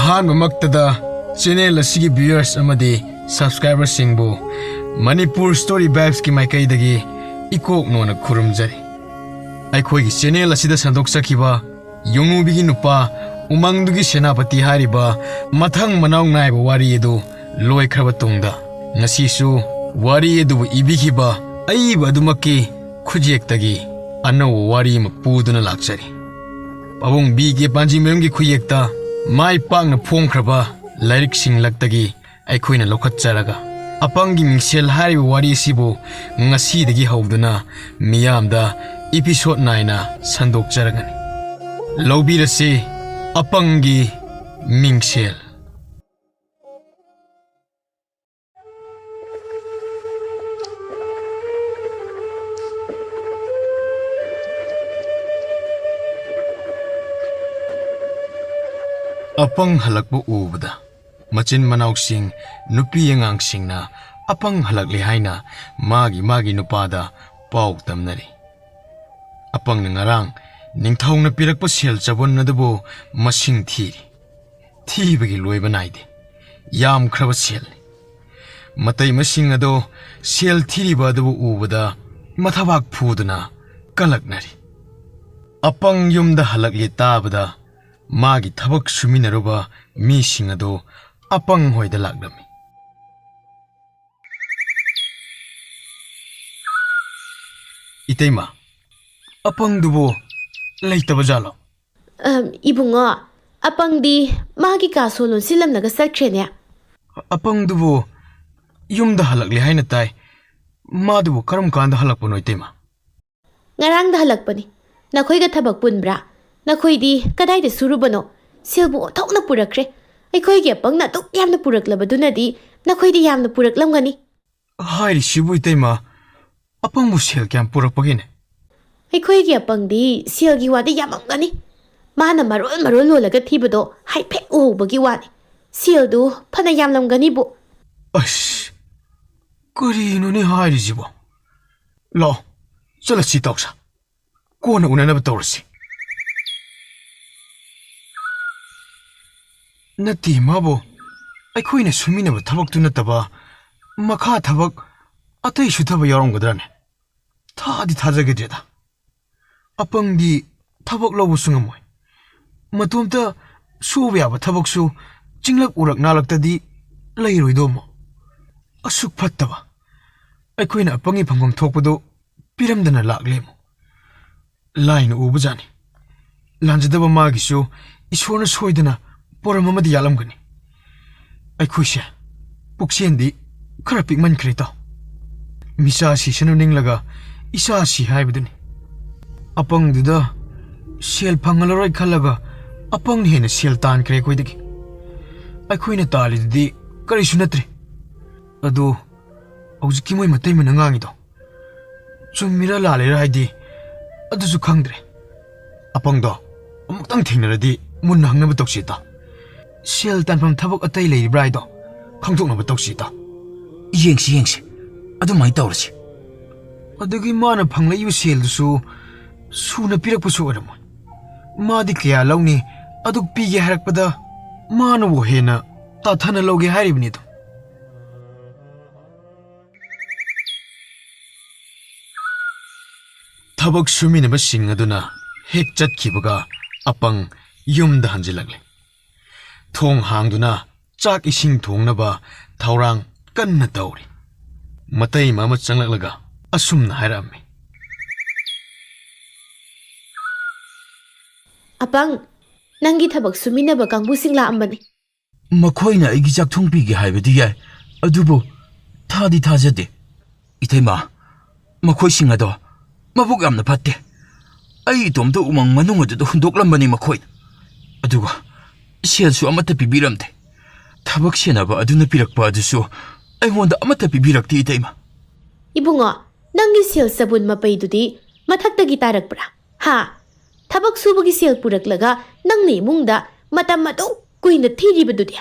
ꯑꯍꯥꯟꯕꯃꯛꯇꯗ channel ꯑꯁꯤꯒꯤ ꯚ꯭ꯌꯨꯌꯔꯁ ꯑꯃꯗꯤ ꯁꯕꯁꯀ꯭ꯔꯥꯏꯕꯔꯁꯤꯡꯕꯨ Manipur story ꯚꯥꯏꯕꯁꯀꯤ ꯃꯥꯏꯀꯩꯗꯒꯤ ꯏꯀꯣꯛꯅꯣꯅ ꯈꯨꯔꯨꯝꯖꯔꯤ꯫ ꯑꯩꯈꯣꯏꯒꯤ ꯆꯦꯅꯦꯜ ꯑꯁꯤꯗ ꯁꯟꯗꯣꯛꯆꯈꯤꯕ ꯌꯣꯡꯅꯨꯕꯤꯒꯤ ꯅꯨꯄꯥ ꯎꯃꯪꯗꯨꯒꯤ ꯁꯦꯅꯥꯄꯇꯤ ꯍꯥꯏꯔꯤꯕ ꯃꯊꯪ ꯃꯅꯥꯎ ꯅꯥꯏꯕ ꯋꯥꯔꯤ ꯑꯗꯨ ꯂꯣꯏꯈ꯭ꯔꯕ ꯇꯨꯡꯗ ꯉꯁꯤꯁꯨ ꯋꯥꯔꯤ ꯑꯗꯨꯕꯨ ꯏꯕꯤꯈꯤꯕ ꯑꯏꯕ ꯑꯗꯨꯃꯛꯀꯤ ꯈꯨꯠꯌꯦꯛꯇꯒꯤ ꯑꯅꯧꯕ ꯋꯥꯔꯤ ꯑꯃ ꯄꯨꯗꯨꯅ ꯂꯥꯛꯆꯔꯤ꯫ ꯄꯥꯕꯨꯡ ꯕꯤ.ꯀꯦ. ꯄꯥꯟꯖꯤꯃꯌꯨꯝꯒꯤ ꯈꯨꯠꯌꯦꯛꯇ ꯃꯥꯏ ꯄꯥꯛꯅ ꯐꯣꯡꯈ꯭ꯔꯕ ꯂꯥꯏꯔꯤꯛꯁꯤꯡꯂꯛꯇꯒꯤ ꯑꯩꯈꯣꯏꯅ ꯂꯧꯈꯠꯆꯔꯒ ꯑꯄꯪꯒꯤ ꯃꯤꯡꯁꯦꯜ ꯍꯥꯏꯔꯤꯕ ꯋꯥꯔꯤ ꯑꯁꯤꯕꯨ ꯉꯁꯤꯗꯒꯤ ꯍꯧꯗꯨꯅ ꯃꯤꯌꯥꯝꯗ ꯏꯄꯤꯁꯣꯗ ꯅꯥꯏꯅ ꯁꯟꯗꯣꯛꯆꯔꯒꯅꯤ꯫ ꯂꯧꯕꯤꯔꯁꯤ ꯑꯄꯪꯒꯤ ꯃꯤꯡꯁꯦꯜ꯫ ꯑꯄꯪ ꯍꯜꯂꯛꯄ ꯎꯕꯗ ꯃꯆꯤꯟ ꯃꯅꯥꯎꯁꯤꯡ ꯅꯨꯄꯤ ꯑꯉꯥꯡꯁꯤꯡꯅ ꯑꯄꯪ ꯍꯜꯂꯛꯂꯦ ꯍꯥꯏꯅ ꯃꯥꯒꯤ ꯅꯨꯄꯥꯗ ꯄꯥꯎ ꯇꯝꯅꯔꯤ꯫ ꯑꯄꯪꯅ ꯉꯔꯥꯡ ꯅꯤꯡꯊꯧꯅ ꯄꯤꯔꯛꯄ ꯁꯦꯜ ꯆꯕꯨꯟ ꯑꯗꯨꯕꯨ ꯃꯁꯤꯡ ꯊꯤꯔꯤ꯫ ꯊꯤꯕꯒꯤ ꯂꯣꯏꯕ ꯅꯥꯏꯗꯦ꯫ ꯌꯥꯝꯈ꯭ꯔꯕ ꯁꯦꯜꯅꯤ꯫ ꯃꯇꯩꯃꯁꯤꯡ ꯑꯗꯣ ꯁꯦꯜ ꯊꯤꯔꯤꯕ ꯑꯗꯨꯕꯨ ꯎꯕꯗ ꯃꯊꯕꯥꯛ ꯐꯨꯗꯨꯅ ꯀꯂꯛꯅꯔꯤ꯫ ꯑꯄꯪ ꯌꯨꯝꯗ ꯍꯜꯂꯛꯂꯦ ꯇꯥꯕꯗ ꯃꯥꯒꯤ ꯊꯕꯛ ꯁꯨꯃꯤꯟꯅꯔꯨꯕ ꯃꯤꯁꯤꯡ ꯑꯗꯣ ꯑꯄꯪ ꯍꯣꯏꯗ ꯂꯥꯛꯂꯝꯃꯤ꯫ ꯏꯇꯩꯃ, ꯑꯄꯪꯗꯨꯕꯨ ꯂꯩꯇꯕꯖꯥꯠꯂꯣ? 이붕어, 아빵디 마기 가소 론실람나가 쌀크레냐? ꯑꯄꯪꯗꯨꯕꯨ ꯌꯨꯝꯗ ꯍꯜꯂꯛꯂꯦ ꯍꯥꯏꯅ ꯇꯥꯏ. ꯃꯥꯗꯨꯕꯨ ꯀꯔꯝ ꯀꯥꯟꯗ ꯍꯜꯂꯛꯄꯅꯣ ꯏꯇꯩꯃ? nga랑다 할락버니. 나코이가 타박 뿐브라. 나코이디 까다이데 수루버노. 실부 오타오나 뿌락크레. 아이코이게 아빵 나도 얌나 뿌락라바두나디. 나코이디 얌나 뿌락람가니. 하이리시부 이때마 아빵부 셀 그냥 뿌락버기네. 아이코이게 아빵디 실기 와디 야망가니. 마나 마롤 놀라가 티브도 하이팩 오버기 와니. 실도 파나 얌람가니부. 아이씨, 그리노니 하이리지부. 로, 쩔어지 떡사. 꼬나 우나나부 떠오르시. नती माबो अखोइने सुमिनब थबक तु नतबा मखा थबक अतै सुथब यारंगदराने थादि थाजगेजेदा अपंगी थबक लबु सुंगमोय मतुमता सुबयाब थबकसु चिंगलक उरक नालक्तदि लैरोइदोमो असुक फत्तबा अखोइने अपंगी फंगम थोकपदो पिरमदना लाक्लेमो लाइन उबजानी लांजदबा मागिसु ईश्वरना सोइदना पोरम अमदि यालमगनी अखोइसे पुक्सेंदी खरा पिकमन खरेता मिसा सिसनु निंगलगा इसा सि हाइबदुनी अपंगदुदा सेल फंगलरोय खलगा अपंग हेने सेल तान खरे कोइदगी अखोइने तालिदि करिसु नत्रे अदो औजिकि मोय मतै मन ngangido चुमिरा लालेरा हाइदि अदुसु खंगद्रे अपंगदो अमुक्तंग थेंनरदि मुन्ना हंगनब तोक्सिता सेल तानफम थबक अतै लेरिब्राइदो खंथोकनब तोक्सिता येंगसि अदुमाइ तौरसि अदुगि माना फंगलैबु सेलदुसु सुना पिरकपसु अरम मादि कया लौनी अदुक पिगे हरकपदा माना वो हेना ताथना लौगे हारिबनिदो थबक सुमिनब सिंग अदुना हेक चटखिबगा अपंग युमदा हंजिलगले थोंग हांगदुना चाक इसिंग थोंगनबा थौरांग कन्ना तौरी मतै मामा चंगलगलगा असुमना हायरामि अपंग नंगी थबक सुमिनब कांगबुसिंग लाअंबनी मखोइना आइगी चाकथोंग पिगे हाइबदि याय अदुबो थादि थाजदे इथैमा मखोइसिंग अदो मबुक यामना फत्ते आई तोमतो उमंग मनुंग अदु हुंदोकलंबनी मखोइ अदुगा सेलसु अमत पिबिरमते थबक सेनबा अदुना पिरकपा अदुसु अइंगोंदा अमत पिबिरक्ति इतैमा इबुंगो नंगी सेल सबुन मपैदुदि मथक्तगी तारकपरा हा थबक सुबगी सेल पुरकलगा नंगनि इमुंगदा मतम मदो कुइना थिरिबदुदि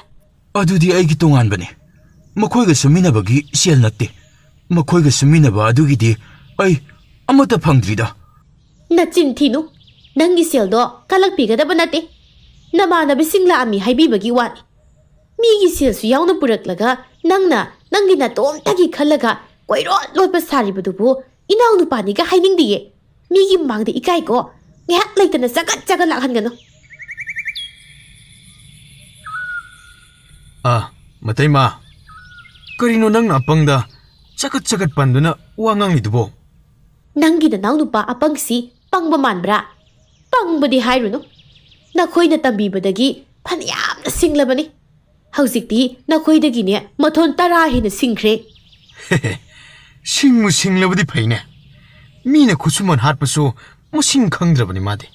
अदुदि आइगी तोंगानबने मखोइगा सुमिनबगी सेल नत्ते मखोइगा सुमिनबा अदुगिदि अइ अमत फंगद्रिदा नचिन थिनु नंगी सेलदो कलक पिगदब नते ꯅꯃꯥꯟꯅꯕꯁꯤꯡ ꯂꯥꯛꯑꯝꯃꯤ ꯍꯥꯏꯕꯤꯕꯒꯤ ꯋꯥꯅꯤ ꯃꯤꯒꯤ ꯁꯦꯜꯁꯨ ꯌꯥꯎꯅ ꯄꯨꯔꯛꯂꯒ ꯅꯪꯒꯤ ꯅꯇꯣꯝꯇꯒꯤ ꯈꯜꯂꯒ ꯀꯣꯏꯔꯣꯠ ꯂꯣꯠꯄ ꯁꯥꯔꯤꯕꯗꯨꯕꯨ ꯏꯅꯥꯎꯅꯨꯄꯥꯅꯤꯒ ꯍꯥꯏꯅꯤꯡꯗꯤꯌꯦ ꯃꯤꯒꯤ ꯃꯃꯥꯡꯗ ꯏꯀꯥꯏꯀꯣ ꯉꯥꯏꯍꯥꯛ ꯂꯩꯇꯅ ꯆꯒꯠ ꯂꯥꯛꯍꯟꯒꯅꯨ ꯃꯇꯩꯃ ꯀꯔꯤꯅꯣ ꯅꯪꯅ ꯑꯄꯪꯗ ꯆꯒꯠ ꯄꯟꯗꯨꯅ ꯋꯥ ꯉꯥꯡꯂꯤꯗꯨꯕꯣ ꯅꯪꯒꯤ ꯅꯅꯥꯎꯅꯨꯄꯥ ꯑꯄꯪꯁꯤ ꯄꯪꯕ ꯃꯥꯟꯕ꯭ꯔꯥ ꯄꯪꯕꯗꯤ ꯍꯥꯏꯔꯨꯅꯨ ꯅꯈꯣꯏꯅ ꯇꯝꯕꯤꯕꯗꯒꯤ ꯐꯅꯌꯥꯝꯅ ꯁꯤꯡꯂꯕꯅꯤ ꯍꯧꯖꯤꯛꯇꯤ ꯅꯈꯣꯏꯗꯒꯤꯅꯦ ꯃꯊꯣꯟ 10 ꯍꯦꯟꯅ ꯁꯤꯡꯈ꯭ꯔꯦ ꯁꯤꯡꯂꯕꯗꯤ ꯐꯩꯅꯦ ꯃꯤꯅ ꯈꯨꯠꯁꯨꯃꯟ ꯍꯥꯠꯄꯁꯨ ꯃꯁꯤꯡ ꯈꯪꯗ꯭ꯔꯕꯅꯤ ꯃꯥꯗꯤ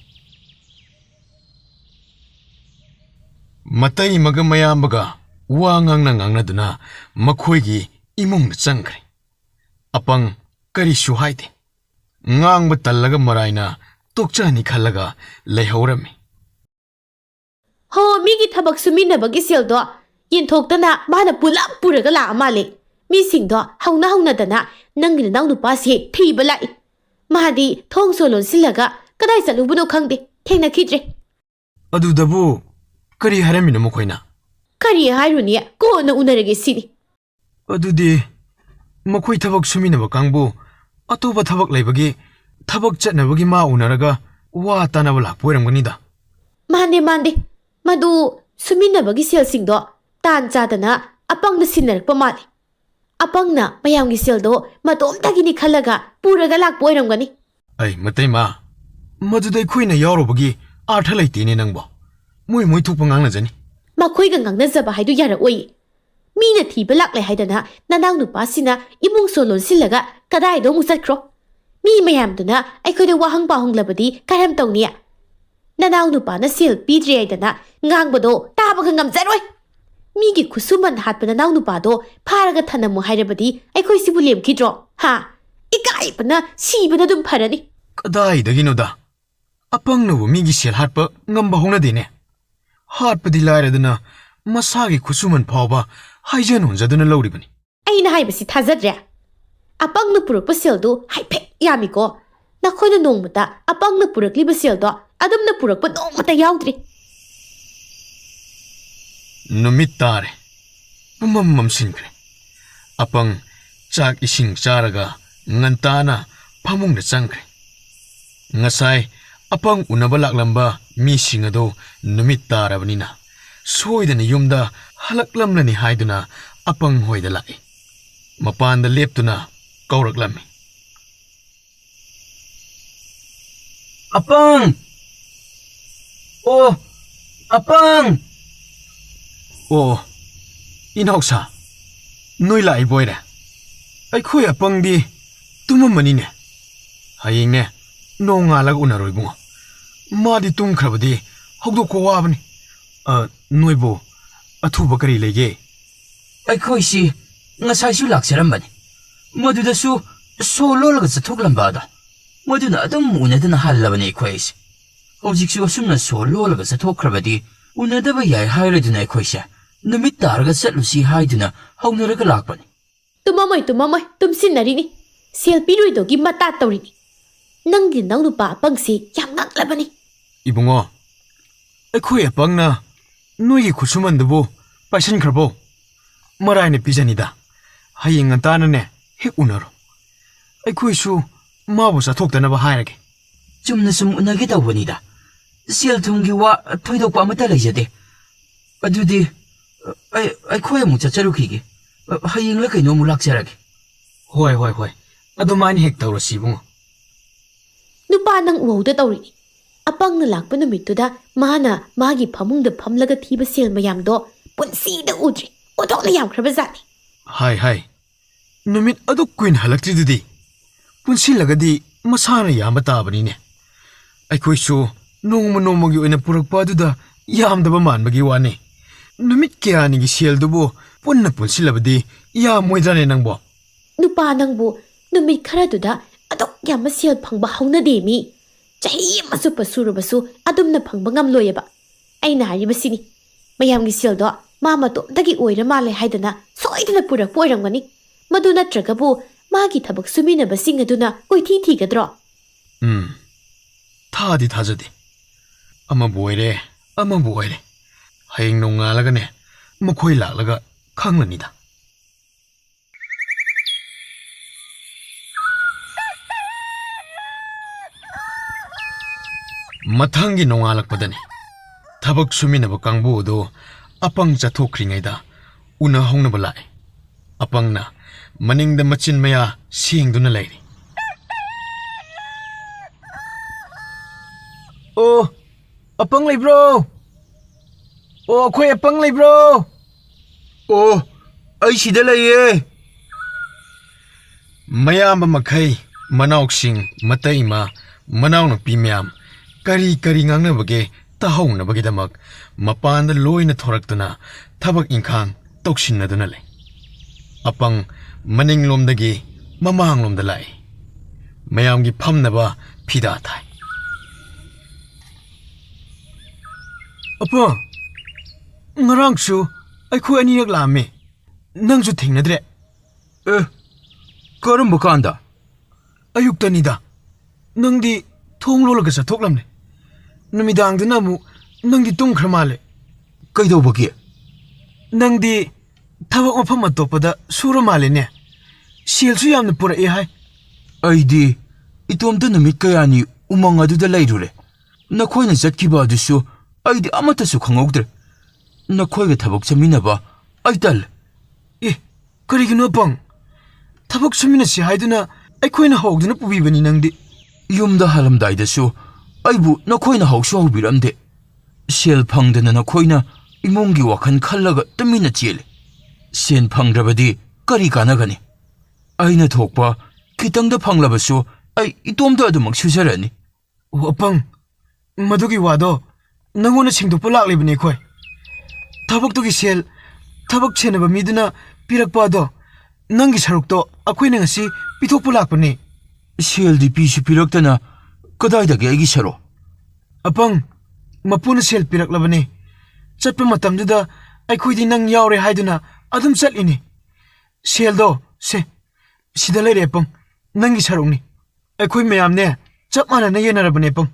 ꯃꯇꯩꯃꯒ ꯃꯌꯥꯝꯕꯒ ꯋꯥ ꯉꯥꯡꯅꯗꯨꯅ ꯃꯈꯣꯏꯒꯤ ꯏꯃꯨꯡꯗ ꯆꯪꯈ꯭ꯔꯦ ꯑꯄꯪ ꯀꯔꯤꯁꯨ ꯍꯥꯏꯗꯦ ꯉꯥꯡꯕ ꯇꯜꯂꯒ ꯃꯔꯥꯏꯅ ꯇꯣꯛꯆꯅꯤ ꯈꯜꯂꯒ ꯂꯩꯍꯧꯔꯝꯃꯤ ꯍꯣ ꯃꯤꯒꯤ ꯊꯕꯛ ꯁꯨꯃꯤꯟꯅꯕꯒꯤ ꯁꯦꯜꯗꯣ ꯌꯦꯟꯊꯣꯛꯇꯅ ꯃꯥꯅ ꯄꯨꯂꯞ ꯄꯨꯔꯒ ꯂꯥꯛꯑ ꯃꯥꯜꯂꯦ ꯃꯤꯁꯤꯡꯗꯣ ꯍꯧꯅꯗꯅ ꯅꯪꯒꯤ ꯅꯅꯥꯎꯅꯨꯄꯥꯁꯤ ꯊꯤꯕ ꯂꯥꯛꯏ ꯃꯥꯗꯤ ꯊꯣꯡꯁꯨ ꯂꯣꯟꯁꯤꯜꯂꯒ ꯀꯗꯥꯏ ꯆꯠꯂꯨꯕꯅꯣ ꯈꯪꯗꯦ ꯊꯦꯡꯅꯈꯤꯗ꯭ꯔꯦ ꯑꯗꯨꯗꯕꯨ ꯀꯔꯤ ꯍꯥꯏꯔꯝꯃꯤꯅꯣ ꯃꯈꯣꯏꯅ ꯀꯔꯤ ꯍꯥꯏꯔꯨꯅꯤ ꯀꯣꯟꯅ ꯎꯅꯔꯒꯦ ꯁꯤꯅꯤ ꯑꯗꯨꯗꯤ ꯃꯈꯣꯏ ꯊꯕꯛ ꯁꯨꯃꯤꯟꯅꯕ ꯀꯥꯡꯕꯨ ꯑꯇꯣꯞꯄ ꯊꯕꯛ ꯂꯩꯕꯒꯤ ꯊꯕꯛ ꯆꯠꯅꯕꯒꯤ ꯃꯥ ꯎꯅꯔꯒ ꯋꯥ ꯇꯥꯅꯕ ꯂꯥꯛꯄ ꯑꯣꯏꯔꯝꯒꯅꯤꯗ ꯃꯥꯟꯗꯦ ꯃꯗꯨ ꯁꯨꯃꯤꯟꯅꯕꯒꯤ ꯁꯦꯜꯁꯤꯡꯗꯣ ꯇꯥꯟ ꯆꯥꯗꯅ ꯑꯄꯪꯗ ꯁꯤꯟꯅꯔꯛꯄ ꯃꯥꯜꯂꯤ ꯑꯄꯪꯅ ꯃꯌꯥꯝꯒꯤ ꯁꯦꯜꯗꯣ ꯃꯇꯣꯝꯇꯒꯤꯅꯤ ꯈꯜꯂꯒ ꯄꯨꯔꯒ ꯂꯥꯛꯄ ꯑꯣꯏꯔꯝꯒꯅꯤ ꯑꯩ ꯃꯇꯩꯃ ꯃꯗꯨꯗ ꯑꯩꯈꯣꯏꯅ ꯌꯥꯎꯔꯨꯕꯒꯤ ꯑꯥꯔꯊ ꯂꯩꯇꯦꯅꯦ ꯅꯪꯕꯣ ꯃꯣꯏ ꯊꯣꯛꯄ ꯉꯥꯡꯅꯖꯅꯤ ꯃꯈꯣꯏꯒ ꯉꯥꯡꯅꯖꯕ ꯍꯥꯏꯗꯨ ꯌꯥꯔꯛꯑꯣꯏ ꯃꯤꯅ ꯊꯤꯕ ꯂꯥꯛꯂꯦ ꯍꯥꯏꯗꯅ ꯅꯅꯥꯎꯅꯨꯄꯥꯁꯤꯅ ꯏꯃꯨꯡꯁꯨ ꯂꯣꯟꯁꯤꯜꯂꯒ ꯀꯗꯥꯏꯗꯣ ꯑꯃꯨꯛ ꯆꯠꯈ꯭ꯔꯣ ꯃꯤ ꯃꯌꯥꯝꯗꯨꯅ ꯑꯩꯈꯣꯏꯗ ꯋꯥꯍꯪ ꯄꯥꯎꯍꯪꯂꯕꯗꯤ ꯀꯔꯝ ꯇꯧꯅꯤ ꯅꯅꯥꯎꯅꯨꯄꯥꯅ ꯁꯦꯜ ꯄꯤꯗ꯭ꯔꯤ ꯍꯥꯏꯗꯅ ꯉꯥꯡꯕꯗꯣ ꯇꯥꯕꯒ ꯉꯝꯖꯔꯣꯏ ꯃꯤꯒꯤ ꯈꯨꯠꯁꯨꯃꯟ ꯍꯥꯠꯄ ꯅꯅꯥꯎꯅꯨꯄꯥꯗꯣ ꯐꯥꯔꯒ ꯊꯅꯝꯃꯨ ꯍꯥꯏꯔꯕꯗꯤ ꯑꯩꯈꯣꯏꯁꯤꯕꯨ ꯂꯦꯝꯈꯤꯗ꯭ꯔꯣ ꯏꯀꯥꯏꯕꯅ ꯁꯤꯕꯅ ꯑꯗꯨꯝ ꯐꯔꯅꯤ ꯀꯗꯥꯏꯗꯒꯤꯅꯣꯗ ꯑꯄꯪꯅꯕꯨ ꯃꯤꯒꯤ ꯁꯦꯜ ꯍꯥꯠꯄ ꯉꯝꯕ ꯍꯧꯅꯗꯦꯅꯦ ꯍꯥꯠꯄꯗꯤ ꯂꯥꯏꯔꯗꯅ ꯃꯁꯥꯒꯤ ꯈꯨꯠꯁꯨꯃꯟ ꯐꯥꯎꯕ ꯍꯥꯏꯖꯟ ꯍꯨꯟꯖꯗꯨꯅ ꯂꯧꯔꯤꯕꯅꯤ ꯑꯩꯅ ꯍꯥꯏꯕꯁꯤ ꯊꯥꯖꯗ꯭ꯔꯦ ꯑꯄꯪꯅ ꯄꯨꯔꯛꯄ ꯁꯦꯜꯗꯨ ꯍꯥꯏꯐꯦꯠ ꯌꯥꯝꯃꯤꯀꯣ ꯅꯈꯣꯏꯅ ꯅꯣꯡꯃꯇ ꯑꯄꯪꯅ ꯄꯨꯔꯛꯂꯤꯕ ꯁꯦꯜꯗꯣ ꯑꯗꯨꯝꯅ ꯄꯨꯔꯛꯄ ꯅꯣꯡꯃꯇ ꯌꯥꯎꯗ꯭ꯔꯤ ꯅꯨꯃꯤꯠ ꯇꯥꯔꯦ ꯄꯨꯝꯃꯝ ꯃꯝꯁꯤꯟꯈ꯭ꯔꯦ ꯑꯄꯪ ꯆꯥꯛ ꯏꯁꯤꯡ ꯆꯥꯔꯒ ꯉꯟꯇꯥꯅ ꯐꯃꯨꯡꯗ ꯆꯪꯈ꯭ꯔꯦ ꯉꯁꯥꯏ ꯑꯄꯪ ꯎꯅꯕ ꯂꯥꯛꯂꯝꯕ ꯃꯤꯁꯤꯡ ꯑꯗꯨ ꯅꯨꯃꯤꯠ ꯇꯥꯔꯕꯅꯤꯅ ꯁꯣꯏꯗꯅ ꯌꯨꯝꯗ ꯍꯜꯂꯛꯂꯝꯂꯅꯤ ꯍꯥꯏꯗꯨꯅ ꯑꯄꯪ ꯍꯣꯏꯗ ꯂꯥꯛꯏ ꯃꯄꯥꯟꯗ ꯂꯦꯞꯇꯨꯅ ꯀꯧꯔꯛꯂꯝꯃꯤ ꯑꯄꯪ ꯑꯣ ꯑꯄꯪ ꯑꯣ ꯏꯅꯥꯎꯁꯥ ꯅꯣꯏ ꯂꯥꯛꯏꯕꯣꯏꯔꯦ ꯑꯩꯈꯣꯏ ꯑꯄꯪꯗꯤ ꯇꯨꯝꯃꯝꯃꯅꯤꯅꯦ ꯍꯌꯦꯡꯅꯦ ꯅꯣꯡꯉꯥꯜꯂꯒ ꯎꯅꯔꯣꯏꯕꯨꯡꯉꯣ ꯃꯥꯗꯤ ꯇꯨꯝꯈ꯭ꯔꯕꯗꯤ ꯍꯧꯗꯣꯛꯄ ꯋꯥꯕꯅꯤ ꯅꯣꯏꯕꯨ ꯑꯊꯨꯕ ꯀꯔꯤ ꯂꯩꯒꯦ ꯑꯩꯈꯣꯏꯁꯤ ꯉꯁꯥꯏꯁꯨ ꯂꯥꯛꯆꯔꯝꯕꯅꯤ ꯃꯗꯨꯗꯁꯨ ꯁꯣ ꯂꯣꯜꯂꯒ ꯆꯠꯊꯣꯛꯂꯝꯕ ꯑꯗꯣ ꯃꯗꯨꯅ ꯑꯗꯨꯝ ꯎꯅꯗꯅ ꯍꯜꯂꯕꯅꯤ ꯑꯩꯈꯣꯏꯁꯦ ꯍꯧꯖꯤꯛꯁꯨ ꯑꯁꯨꯝꯅ ꯁꯣ ꯂꯣꯜꯂꯒ ꯆꯠꯊꯣꯛꯈ꯭ꯔꯕꯗꯤ ꯎꯅꯗꯕ ꯌꯥꯏ ꯍꯥꯏꯔꯗꯨꯅ ꯑꯩꯈꯣꯏꯁꯦ ꯅꯨꯃꯤꯠ ꯇꯥꯔꯒ ꯆꯠꯂꯨꯁꯤ ꯍꯥꯏꯗꯨꯅ ꯍꯧꯅꯔꯒ ꯂꯥꯛꯄꯅꯤ ꯇꯨꯝꯃꯝꯃꯣꯏ ꯇꯨꯝꯁꯤꯟꯅꯔꯤꯅꯤ ꯁꯦꯜ ꯄꯤꯔꯣꯏꯗꯧꯒꯤ ꯃꯇꯥ ꯇꯧꯔꯤꯅꯤ ꯅꯪꯒꯤ ꯅꯅꯥꯎꯅꯨꯄꯥ ꯑꯄꯪꯁꯤ ꯌꯥꯝ ꯉꯛꯂꯕꯅꯤ ꯏꯕꯨꯡꯉꯣ ꯑꯩꯈꯣꯏ ꯑꯄꯪꯅ ꯅꯣꯏꯒꯤ ꯈꯨꯠꯁꯨꯃꯟꯗꯨꯕꯨ ꯄꯥꯏꯁꯟꯈ꯭ꯔꯕꯣ ꯃꯔꯥꯏꯅ ꯄꯤꯖꯅꯤꯗ ꯍꯌꯦꯡ ꯉꯟꯇꯥꯅꯅꯦ ꯍꯦꯛ ꯎꯅꯔꯣ ꯑꯩꯈꯣꯏꯁꯨ ꯃꯥꯕꯨ ꯆꯠꯊꯣꯛꯇꯅꯕ ꯍꯥꯏꯔꯒꯦ ꯆꯨꯝꯅ ꯁꯨꯝ ꯎꯅꯒꯦ ꯇꯧꯕꯅꯤꯗ ꯁꯦꯜ ꯊꯨꯝꯒꯤ ꯋꯥ ꯊꯣꯏꯗꯣꯛꯄ ꯑꯃꯠꯇ ꯂꯩꯖꯗꯦ ꯑꯗꯨꯗꯤ ꯑꯩꯈꯣꯏ ꯑꯃꯨꯛ ꯆꯠꯆꯔꯨꯈꯤꯒꯦ ꯍꯌꯦꯡꯂ ꯀꯩꯅꯣꯃꯨꯛ ꯂꯥꯛꯆꯔꯒꯦ ꯍꯣꯏ ꯑꯗꯨꯃꯥꯏꯅ ꯍꯦꯛ ꯇꯧꯔꯁꯤ ꯏꯕꯨꯡꯉꯣ ꯅꯨꯄꯥ ꯅꯪ ꯎꯍꯧꯗ ꯇꯧꯔꯤꯅꯤ ꯑꯄꯪꯅ ꯂꯥꯛꯄ ꯅꯨꯃꯤꯠꯇꯨꯗ ꯃꯥꯅ ꯃꯥꯒꯤ ꯐꯃꯨꯡꯗ ꯐꯝꯂꯒ ꯊꯤꯕ ꯁꯦꯜ ꯃꯌꯥꯝꯗꯣ ꯄꯨꯟꯁꯤꯗ ꯎꯗ꯭ꯔꯤ ꯑꯣꯟꯊꯣꯛꯅ ꯌꯥꯝꯈ꯭ꯔꯕ ꯖꯥꯠꯅꯤ ꯍꯥꯏ ꯅꯨꯃꯤꯠ ꯑꯗꯨ ꯀꯨꯏꯅ ꯍꯜꯂꯛꯇ꯭ꯔꯤꯗꯨꯗꯤ ꯄꯨꯟꯁꯤꯜꯂꯒꯗꯤ ꯃꯁꯥꯅ ꯌꯥꯝꯕ ꯇꯥꯕꯅꯤꯅꯦ ꯑꯩꯈꯣꯏꯁꯨ ꯅꯣꯡꯃꯒꯤ ꯑꯣꯏꯅ ꯄꯨꯔꯛꯄ ꯑꯗꯨꯗ ꯌꯥꯝꯗꯕ ꯃꯥꯟꯕꯒꯤ ꯋꯥꯅꯤ ꯅꯨꯃꯤꯠ ꯀꯌꯥꯅꯤꯒꯤ ꯁꯦꯜꯗꯨꯕꯨ ꯄꯨꯟꯅ ꯄꯨꯟꯁꯤꯜꯂꯕꯗꯤ ꯌꯥꯝꯃꯣꯏꯗ꯭ꯔꯅꯦ ꯅꯪꯕꯣ ꯅꯨꯄꯥ ꯅꯪꯕꯨ ꯅꯨꯃꯤꯠ ꯈꯔꯗꯨꯗ ꯑꯗꯨꯛ ꯌꯥꯝꯕ ꯁꯦꯜ ꯐꯪꯕ ꯍꯧꯅꯗꯦ ꯃꯤ ꯆꯍꯤ ꯑꯃ ꯆꯨꯞꯄ ꯁꯨꯔꯕꯁꯨ ꯑꯗꯨꯝꯅ ꯐꯪꯕ ꯉꯝꯂꯣꯏꯑꯕ ꯑꯩꯅ ꯍꯥꯏꯔꯤꯕꯁꯤꯅꯤ ꯃꯌꯥꯝꯒꯤ ꯁꯦꯜꯗꯣ ꯃꯥ ꯃꯇꯣꯝꯇꯒꯤ ꯑꯣꯏꯔ ꯃꯥꯜꯂꯦ ꯍꯥꯏꯗꯅ ꯁꯣꯏꯗꯅ ꯄꯨꯔꯛꯄ ꯑꯣꯏꯔꯝꯒꯅꯤ ꯃꯗꯨ ꯅꯠꯇ꯭ꯔꯒꯕꯨ ꯃꯥꯒꯤ ꯊꯕꯛ ꯁꯨꯃꯤꯟꯅꯕꯁꯤꯡ ꯑꯗꯨꯅ ꯀꯣꯏꯊꯤ ꯊꯤꯒꯗ꯭ꯔꯣ ꯊꯥꯗꯤ ꯊꯥꯖꯗꯦ ꯑꯃꯕꯨ ꯑꯣꯏꯔꯦ ꯑꯃꯕꯨ ꯑꯣꯏꯔꯦ ꯍꯌꯦꯡ ꯅꯣꯡꯉꯥꯜꯂꯒꯅꯦ ꯃꯈꯣꯏ ꯂꯥꯛꯂꯒ ꯈꯪꯂꯅꯤꯗ ꯃꯊꯪꯒꯤ ꯅꯣꯡꯉꯥꯜꯂꯛꯄꯗꯅꯤ ꯊꯕꯛ ꯁꯨꯃꯤꯟꯅꯕ ꯀꯥꯡꯕꯨ ꯑꯗꯨ ꯑꯄꯪ ꯆꯠꯊꯣꯛꯈ꯭ꯔꯤꯉꯩꯗ ꯎꯅꯍꯧꯅꯕ ꯂꯥꯛꯏ ꯑꯄꯪꯅ ꯃꯅꯤꯡꯗ ꯃꯆꯤꯟ ꯃꯌꯥ ꯁꯦꯡꯗꯨꯅ ꯂꯩꯔꯤ ꯑꯣ ꯑꯄꯪ ꯂꯩꯕ꯭ꯔꯣ ꯑꯣ ꯑꯩꯈꯣꯏ ꯑꯄꯪ ꯂꯩꯕ꯭ꯔꯣ ꯑꯣ ꯑꯩ ꯁꯤꯗ ꯂꯩꯌꯦ ꯃꯌꯥꯝꯕ ꯃꯈꯩ ꯃꯅꯥꯎꯁꯤꯡ ꯃꯇꯩꯃ ꯃꯅꯥꯎꯅꯨꯄꯤ ꯃꯌꯥꯝ ꯀꯔꯤ ꯀꯔꯤ ꯉꯥꯡꯅꯕꯒꯦ ꯇꯥꯍꯧꯅꯕꯒꯤꯗꯃꯛ ꯃꯄꯥꯟꯗ ꯂꯣꯏꯅ ꯊꯣꯔꯛꯇꯨꯅ ꯊꯕꯛ ꯏꯪꯈꯥꯡ ꯇꯧꯁꯤꯟꯅꯗꯨꯅ ꯂꯩ ꯑꯄꯪ ꯃꯅꯤꯡꯂꯣꯝꯗꯒꯤ ꯃꯃꯥꯡꯂꯣꯝꯗ ꯂꯥꯛꯏ ꯃꯌꯥꯝꯒꯤ ꯐꯝꯅꯕ ꯐꯤꯗꯥ ꯊꯥꯏ ꯑꯄꯪ ꯉꯔꯥꯡꯁꯨ ꯑꯩꯈꯣꯏ ꯑꯅꯤꯔꯛ ꯂꯥꯛꯑꯝꯃꯤ ꯅꯪꯁꯨ ꯊꯦꯡꯅꯗ꯭ꯔꯦ ꯑꯦ ꯀꯔꯝꯕ ꯀꯥꯟꯗ ꯑꯌꯨꯛꯇꯅꯤꯗ ꯅꯪꯗꯤ ꯊꯣꯡ ꯂꯣꯜꯂꯒ ꯆꯠꯊꯣꯛꯂꯝꯃꯦ ꯅꯨꯃꯤꯗꯥꯡꯗꯅ ꯑꯃꯨꯛ ꯅꯪꯗꯤ ꯇꯨꯝꯈ꯭ꯔ ꯃꯥꯜꯂꯦ ꯀꯩꯗꯧꯕꯒꯤ ꯅꯪꯗꯤ ꯊꯕꯛ ꯃꯐꯝ ꯑꯇꯣꯞꯄꯗ ꯁꯨꯔ ꯃꯥꯜꯂꯦꯅꯦ ꯁꯦꯜꯁꯨ ꯌꯥꯝꯅ ꯄꯨꯔꯛꯑꯦ ꯍꯥꯏ ꯑꯩꯗꯤ ꯏꯇꯣꯝꯇ ꯅꯨꯃꯤꯠ ꯀꯌꯥꯅꯤ ꯎꯃꯪ ꯑꯗꯨꯗ ꯂꯩꯔꯨꯔꯦ ꯅꯈꯣꯏꯅ ꯆꯠꯈꯤꯕ ꯑꯗꯨꯁꯨ ꯑꯩꯗꯤ ꯑꯃꯠꯇꯁꯨ ꯈꯪꯍꯧꯗ꯭ꯔꯦ ꯅꯈꯣꯏꯒ ꯊꯕꯛ ꯆꯠꯃꯤꯟꯅꯕ ꯑꯩ ꯇꯜꯂꯦ ꯑꯦ ꯀꯔꯤꯒꯤꯅꯣ ꯑꯄꯪ ꯊꯕꯛ ꯁꯨꯃꯤꯟꯅꯁꯤ ꯍꯥꯏꯗꯨꯅ ꯑꯩꯈꯣꯏꯅ ꯍꯧꯗꯨꯅ ꯄꯨꯕꯤꯕꯅꯤ ꯅꯪꯗꯤ ꯌꯨꯝꯗ ꯍꯜꯂꯝꯗꯥꯏꯗꯁꯨ ꯑꯩꯕꯨ ꯅꯈꯣꯏꯅ ꯍꯧꯁꯨ ꯍꯧꯕꯤꯔꯝꯗꯦ ꯁꯦꯜ ꯐꯪꯗꯅ ꯅꯈꯣꯏꯅ ꯏꯃꯨꯡꯒꯤ ꯋꯥꯈꯜ ꯈꯜꯂꯒ ꯇꯨꯃꯤꯟꯅ ꯆꯦꯜꯂꯦ ꯁꯦꯟ ꯐꯪꯗ꯭ꯔꯕꯗꯤ ꯀꯔꯤ ꯀꯥꯟꯅꯒꯅꯤ ꯑꯩꯅ ꯊꯣꯛꯄ ꯈꯤꯇꯪꯗ ꯐꯪꯂꯕꯁꯨ ꯑꯩ ꯏꯇꯣꯝꯇ ꯑꯗꯨꯃꯛ ꯁꯨꯖꯔꯅꯤ ꯑꯣ ꯑꯄꯪ ꯃꯗꯨꯒꯤ ꯋꯥꯗꯣ ꯅꯪꯉꯣꯟꯗ ꯁꯦꯡꯗꯣꯛꯄ ꯂꯥꯛꯂꯤꯕꯅꯤ ꯑꯩꯈꯣꯏ ꯊꯕꯛꯇꯨꯒꯤ ꯁꯦꯜ ꯊꯕꯛ ꯁꯦꯟꯅꯕ ꯃꯤꯗꯨꯅ ꯄꯤꯔꯛꯄ ꯑꯗꯣ ꯅꯪꯒꯤ ꯁꯔꯨꯛꯇꯣ ꯑꯩꯈꯣꯏꯅ ꯉꯁꯤ ꯄꯤꯊꯣꯛꯄ ꯂꯥꯛꯄꯅꯤ ꯁꯦꯜꯗꯤ ꯄꯤꯁꯨ ꯄꯤꯔꯛꯇꯅ ꯀꯗꯥꯏꯗꯒꯤ ꯑꯩꯒꯤ ꯁꯔꯨꯛ ꯑꯄꯪ ꯃꯄꯨꯅ ꯁꯦꯜ ꯄꯤꯔꯛꯂꯕꯅꯤ ꯆꯠꯄ ꯃꯇꯝꯗꯨꯗ ꯑꯩꯈꯣꯏꯗꯤ ꯅꯪ ꯌꯥꯎꯔꯦ ꯍꯥꯏꯗꯨꯅ ꯑꯗꯨꯝ ꯆꯠꯂꯤꯅꯤ ꯁꯦꯜꯗꯣ ꯁꯤꯗ ꯂꯩꯔꯦ ꯑꯄꯪ ꯅꯪꯒꯤ ꯁꯔꯨꯛꯅꯤ ꯑꯩꯈꯣꯏ ꯃꯌꯥꯝꯅꯦ ꯆꯞ ꯃꯥꯟꯅꯅ ꯌꯦꯟꯅꯔꯕꯅꯦ ꯑꯄꯪ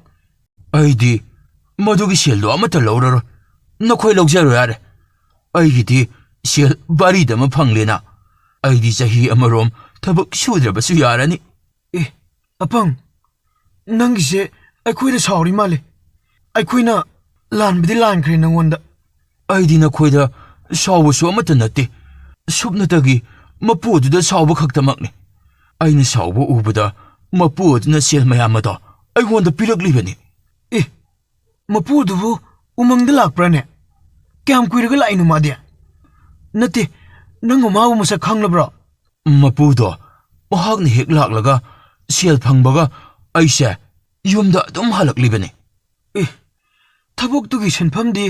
ꯑꯩꯗꯤ ꯃꯗꯨꯒꯤ ꯁꯦꯜꯗꯣ ꯑꯃꯠꯇ ꯂꯧꯔꯔꯣꯏ ꯅꯈꯣꯏ ꯂꯧꯖꯔꯣ ꯌꯥꯔꯦ ꯑꯩꯒꯤꯗꯤ ꯁꯦꯜ ꯕꯥꯔꯤꯗ ꯑꯃ ꯐꯪꯂꯦꯅ ꯑꯩꯗꯤ ꯆꯍꯤ ꯑꯃꯔꯣꯝ ꯊꯕꯛ ꯁꯨꯗ꯭ꯔꯕꯁꯨ ꯌꯥꯔꯅꯤ ꯑꯦ ꯑꯄꯪ ꯅꯪꯒꯤꯁꯦ ꯑꯩꯈꯣꯏꯗ ꯁꯥꯎꯔꯤ ꯃꯥꯜꯂꯦ ꯑꯩꯈꯣꯏꯅ ꯂꯥꯟꯕꯗꯤ ꯂꯥꯟꯈ꯭ꯔꯦ ꯅꯪꯉꯣꯟꯗ ꯑꯩꯗꯤ ꯅꯈꯣꯏꯗ ꯁꯥꯎꯕꯁꯨ ꯑꯃꯠꯇ ꯅꯠꯇꯦ ꯁꯨꯞꯅꯇꯒꯤ ꯃꯄꯨ ꯑꯗꯨꯗ ꯁꯥꯎꯕ ꯈꯛꯇꯃꯛꯅꯤ ꯑꯩꯅ ꯁꯥꯎꯕ ꯎꯕꯗ ꯃꯄꯨ ꯑꯗꯨꯅ ꯁꯦꯜ ꯃꯌꯥꯝ ꯑꯗꯣ ꯑꯩꯉꯣꯟꯗ ꯄꯤꯔꯛꯂꯤꯕꯅꯤ ꯑꯦ ꯃꯄꯨꯗꯨꯕꯨ ꯎꯃꯪꯗ ꯂꯥꯛꯄ꯭ꯔꯥꯅꯦ ꯀꯌꯥꯝ ꯀꯨꯏꯔꯒ ꯂꯥꯛꯏꯅꯣ ꯃꯥꯗꯤ ꯅꯠꯇꯦ ꯅꯪꯕꯨ ꯃꯥꯕꯨ ꯃꯁꯛ ꯈꯪꯂꯕ꯭ꯔꯣ ꯃꯄꯨꯗꯣ ꯃꯍꯥꯛꯅ ꯍꯦꯛ ꯂꯥꯛꯂꯒ ꯁꯦꯜ ꯐꯪꯕꯒ ꯑꯩꯁꯦ ꯌꯨꯝꯗ ꯑꯗꯨꯝ ꯍꯜꯂꯛꯂꯤꯕꯅꯤ ꯑꯦ ꯊꯕꯛꯇꯨꯒꯤ ꯁꯦꯟꯐꯝꯗꯤ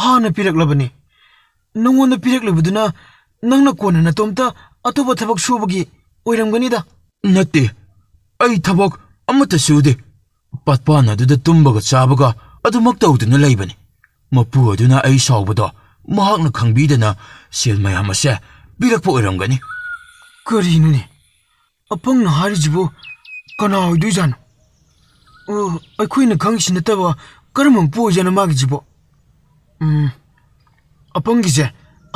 ꯍꯥꯟꯅ ꯄꯤꯔꯛꯂꯕꯅꯤ ꯅꯪꯉꯣꯟꯗ ꯄꯤꯔꯛꯂꯤꯕꯗꯨꯅ ꯅꯪꯅ ꯀꯣꯟꯅ ꯅꯇꯣꯝꯇ ꯑꯇꯣꯞꯄ ꯊꯕꯛ ꯁꯨꯕꯒꯤ ꯑꯣꯏꯔꯝꯒꯅꯤꯗ ꯅꯠꯇꯦ ꯑꯩ ꯊꯕꯛ ꯑꯃꯠꯇ ꯁꯨꯗꯦ ꯄꯠꯄꯥꯟ ꯑꯗꯨꯗ ꯇꯨꯝꯕꯒ ꯆꯥꯕꯒ ꯑꯗꯨꯃꯛ ꯇꯧꯗꯨꯅ ꯂꯩꯕꯅꯤ ꯃꯄꯨ ꯑꯗꯨꯅ ꯑꯩ ꯁꯥꯎꯕꯗꯣ ꯃꯍꯥꯛꯅ ꯈꯪꯕꯤꯗꯅ ꯁꯦꯜ ꯃꯌꯥꯝ ꯑꯁꯦ ꯄꯤꯔꯛꯄ ꯑꯣꯏꯔꯝꯒꯅꯤ ꯀꯔꯤꯅꯣꯅꯦ ꯑꯄꯪꯅ ꯍꯥꯏꯔꯤꯁꯤꯕꯨ ꯀꯅꯥ ꯑꯣꯏꯗꯣꯏꯖꯥꯠꯅꯣ ꯑꯩꯈꯣꯏꯅ ꯈꯪꯉꯤꯁꯤ ꯅꯠꯇꯕ ꯀꯔꯝꯕ ꯃꯄꯨ ꯑꯣꯏꯖꯥꯠꯅꯣ ꯃꯥꯒꯤꯁꯤꯕꯣ ꯑꯄꯪꯒꯤꯁꯦ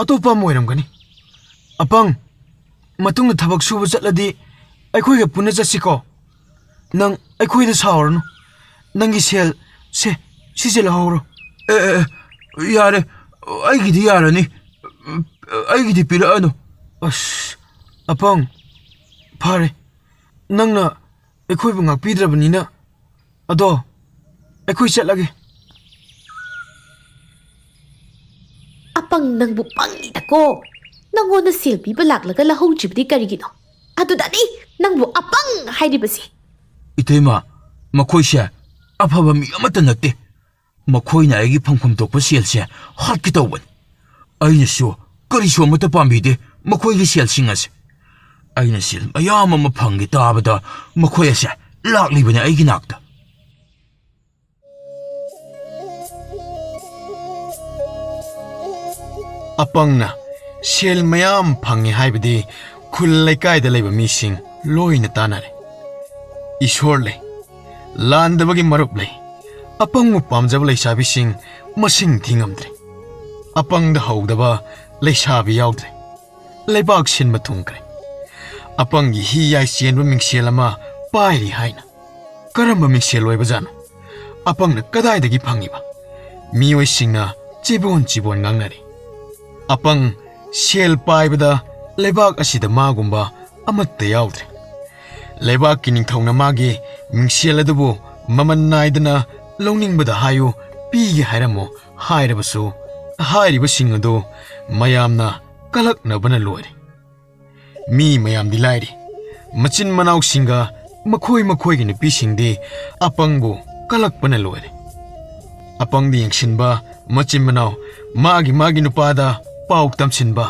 ꯑꯇꯣꯞꯄ ꯑꯃ ꯑꯣꯏꯔꯝꯒꯅꯤ ꯑꯄꯪ ꯃꯇꯨꯡꯗ ꯊꯕꯛ ꯁꯨꯕ ꯆꯠꯂꯗꯤ ꯑꯩꯈꯣꯏꯒ ꯄꯨꯟꯅ ꯆꯠꯁꯤꯀꯣ ꯅꯪ ꯑꯩꯈꯣꯏꯗ ꯁꯥꯎꯔꯅꯨ ꯅꯪꯒꯤ ꯁꯤꯁꯦ ꯂꯧꯍꯧꯔꯣ ꯌꯥꯔꯦ ꯑꯩꯒꯤꯗꯤ ꯌꯥꯔꯅꯤ ꯑꯩꯒꯤꯗꯤ ꯄꯤꯔꯛꯑꯅꯨ ꯑꯁ ꯑꯄꯪ ꯐꯔꯦ ꯅꯪꯅ ꯑꯩꯈꯣꯏꯕꯨ ꯉꯥꯛꯄꯤꯗ꯭ꯔꯕꯅꯤꯅ ꯑꯗꯣ ꯑꯩꯈꯣꯏ ꯆꯠꯂꯒꯦ ꯑꯄꯪ ꯅꯪꯕꯨ ꯄꯪꯉꯤꯗꯀꯣ ꯅꯪꯉꯣꯟꯗ ꯁꯦꯜ ꯄꯤꯕ ꯂꯥꯛꯂꯒ ꯂꯧꯍꯧꯗ꯭ꯔꯤꯕꯗꯤ ꯀꯔꯤꯒꯤꯅꯣ ꯑꯗꯨꯗꯅꯤ ꯅꯪꯕꯨ ꯑꯄꯪ ꯍꯥꯏꯔꯤꯕꯁꯤ ꯏꯇꯩꯃ ꯃꯈꯣꯏꯁꯦ ꯑꯐꯕ ꯃꯤ ꯑꯃꯠꯇ ꯅꯠꯇꯦ ꯃꯈꯣꯏꯅ ꯑꯩꯒꯤ ꯐꯪꯐꯝ ꯊꯣꯛꯄ ꯁꯦꯜꯁꯦ ꯍꯥꯠꯀꯦ ꯇꯧꯕꯅꯤ ꯑꯩꯅꯁꯨ ꯀꯔꯤꯁꯨ ꯑꯃꯠꯇ ꯄꯥꯝꯕꯤꯗꯦ ꯃꯈꯣꯏꯒꯤ ꯁꯦꯜꯁꯤꯡ ꯑꯁꯦ ꯑꯩꯅ ꯁꯦꯜ ꯃꯌꯥꯝ ꯑꯃ ꯐꯪꯒꯦ ꯇꯥꯕꯗ ꯃꯈꯣꯏ ꯑꯁꯦ ꯂꯥꯛꯂꯤꯕꯅꯤ ꯑꯩꯒꯤ ꯅꯥꯛꯇ ꯑꯄꯪꯅ ꯁꯦꯜ ꯃꯌꯥꯝ ꯐꯪꯉꯦ ꯍꯥꯏꯕꯗꯤ ꯈꯨꯜ ꯂꯩꯀꯥꯏꯗ ꯂꯩꯕ ꯃꯤꯁꯤꯡ ꯂꯣꯏꯅ ꯇꯥꯟꯅꯔꯦ ꯏꯁꯣꯔ ꯂꯩ ꯂꯥꯟꯗꯕꯒꯤ ꯃꯔꯨꯞ ꯂꯩ apang mu pamjaba leisabi sing masing thingamdre apang da hawdaba leisabi yaudre leibak sin matungkre apang gi hi yai sienba mingsel ama pairi haina karamba mingsel oiba jano apang na kadai dagi phangiba mioi singna chibon ngangnari apang sel paibada leibak asida magumba amatta yaudre leibak ki ningthongna magi mingsel adubu maman naidana louningbada hayu pigi hairamo hairabasu hairiba sing adu mayamna kalaknabana loire mi mayam dilairi machin manau singa makhoi gi nupi singdi apangbu kalakpana loire apang di yengsinba machin manau magi nupada pauk tamsinba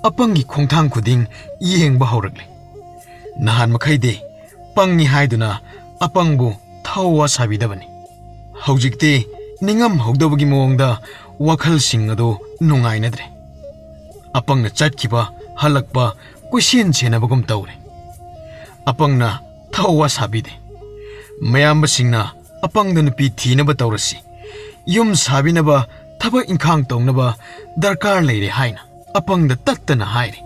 apangi khongthang khuding yengba haurakle nahan makhaide pangi haiduna apangbu thawa sabidabani haujikte ningam hogdobagi mongda wakhal singado nungainadre apangna chatkiba halakpa kusin chenabagum tawre apangna thawa sabide mayamba singna apangda nupi thinaba tawrasi yum sabinaba thaba inkhang tongnaba darkar leire haina apangda tattana haire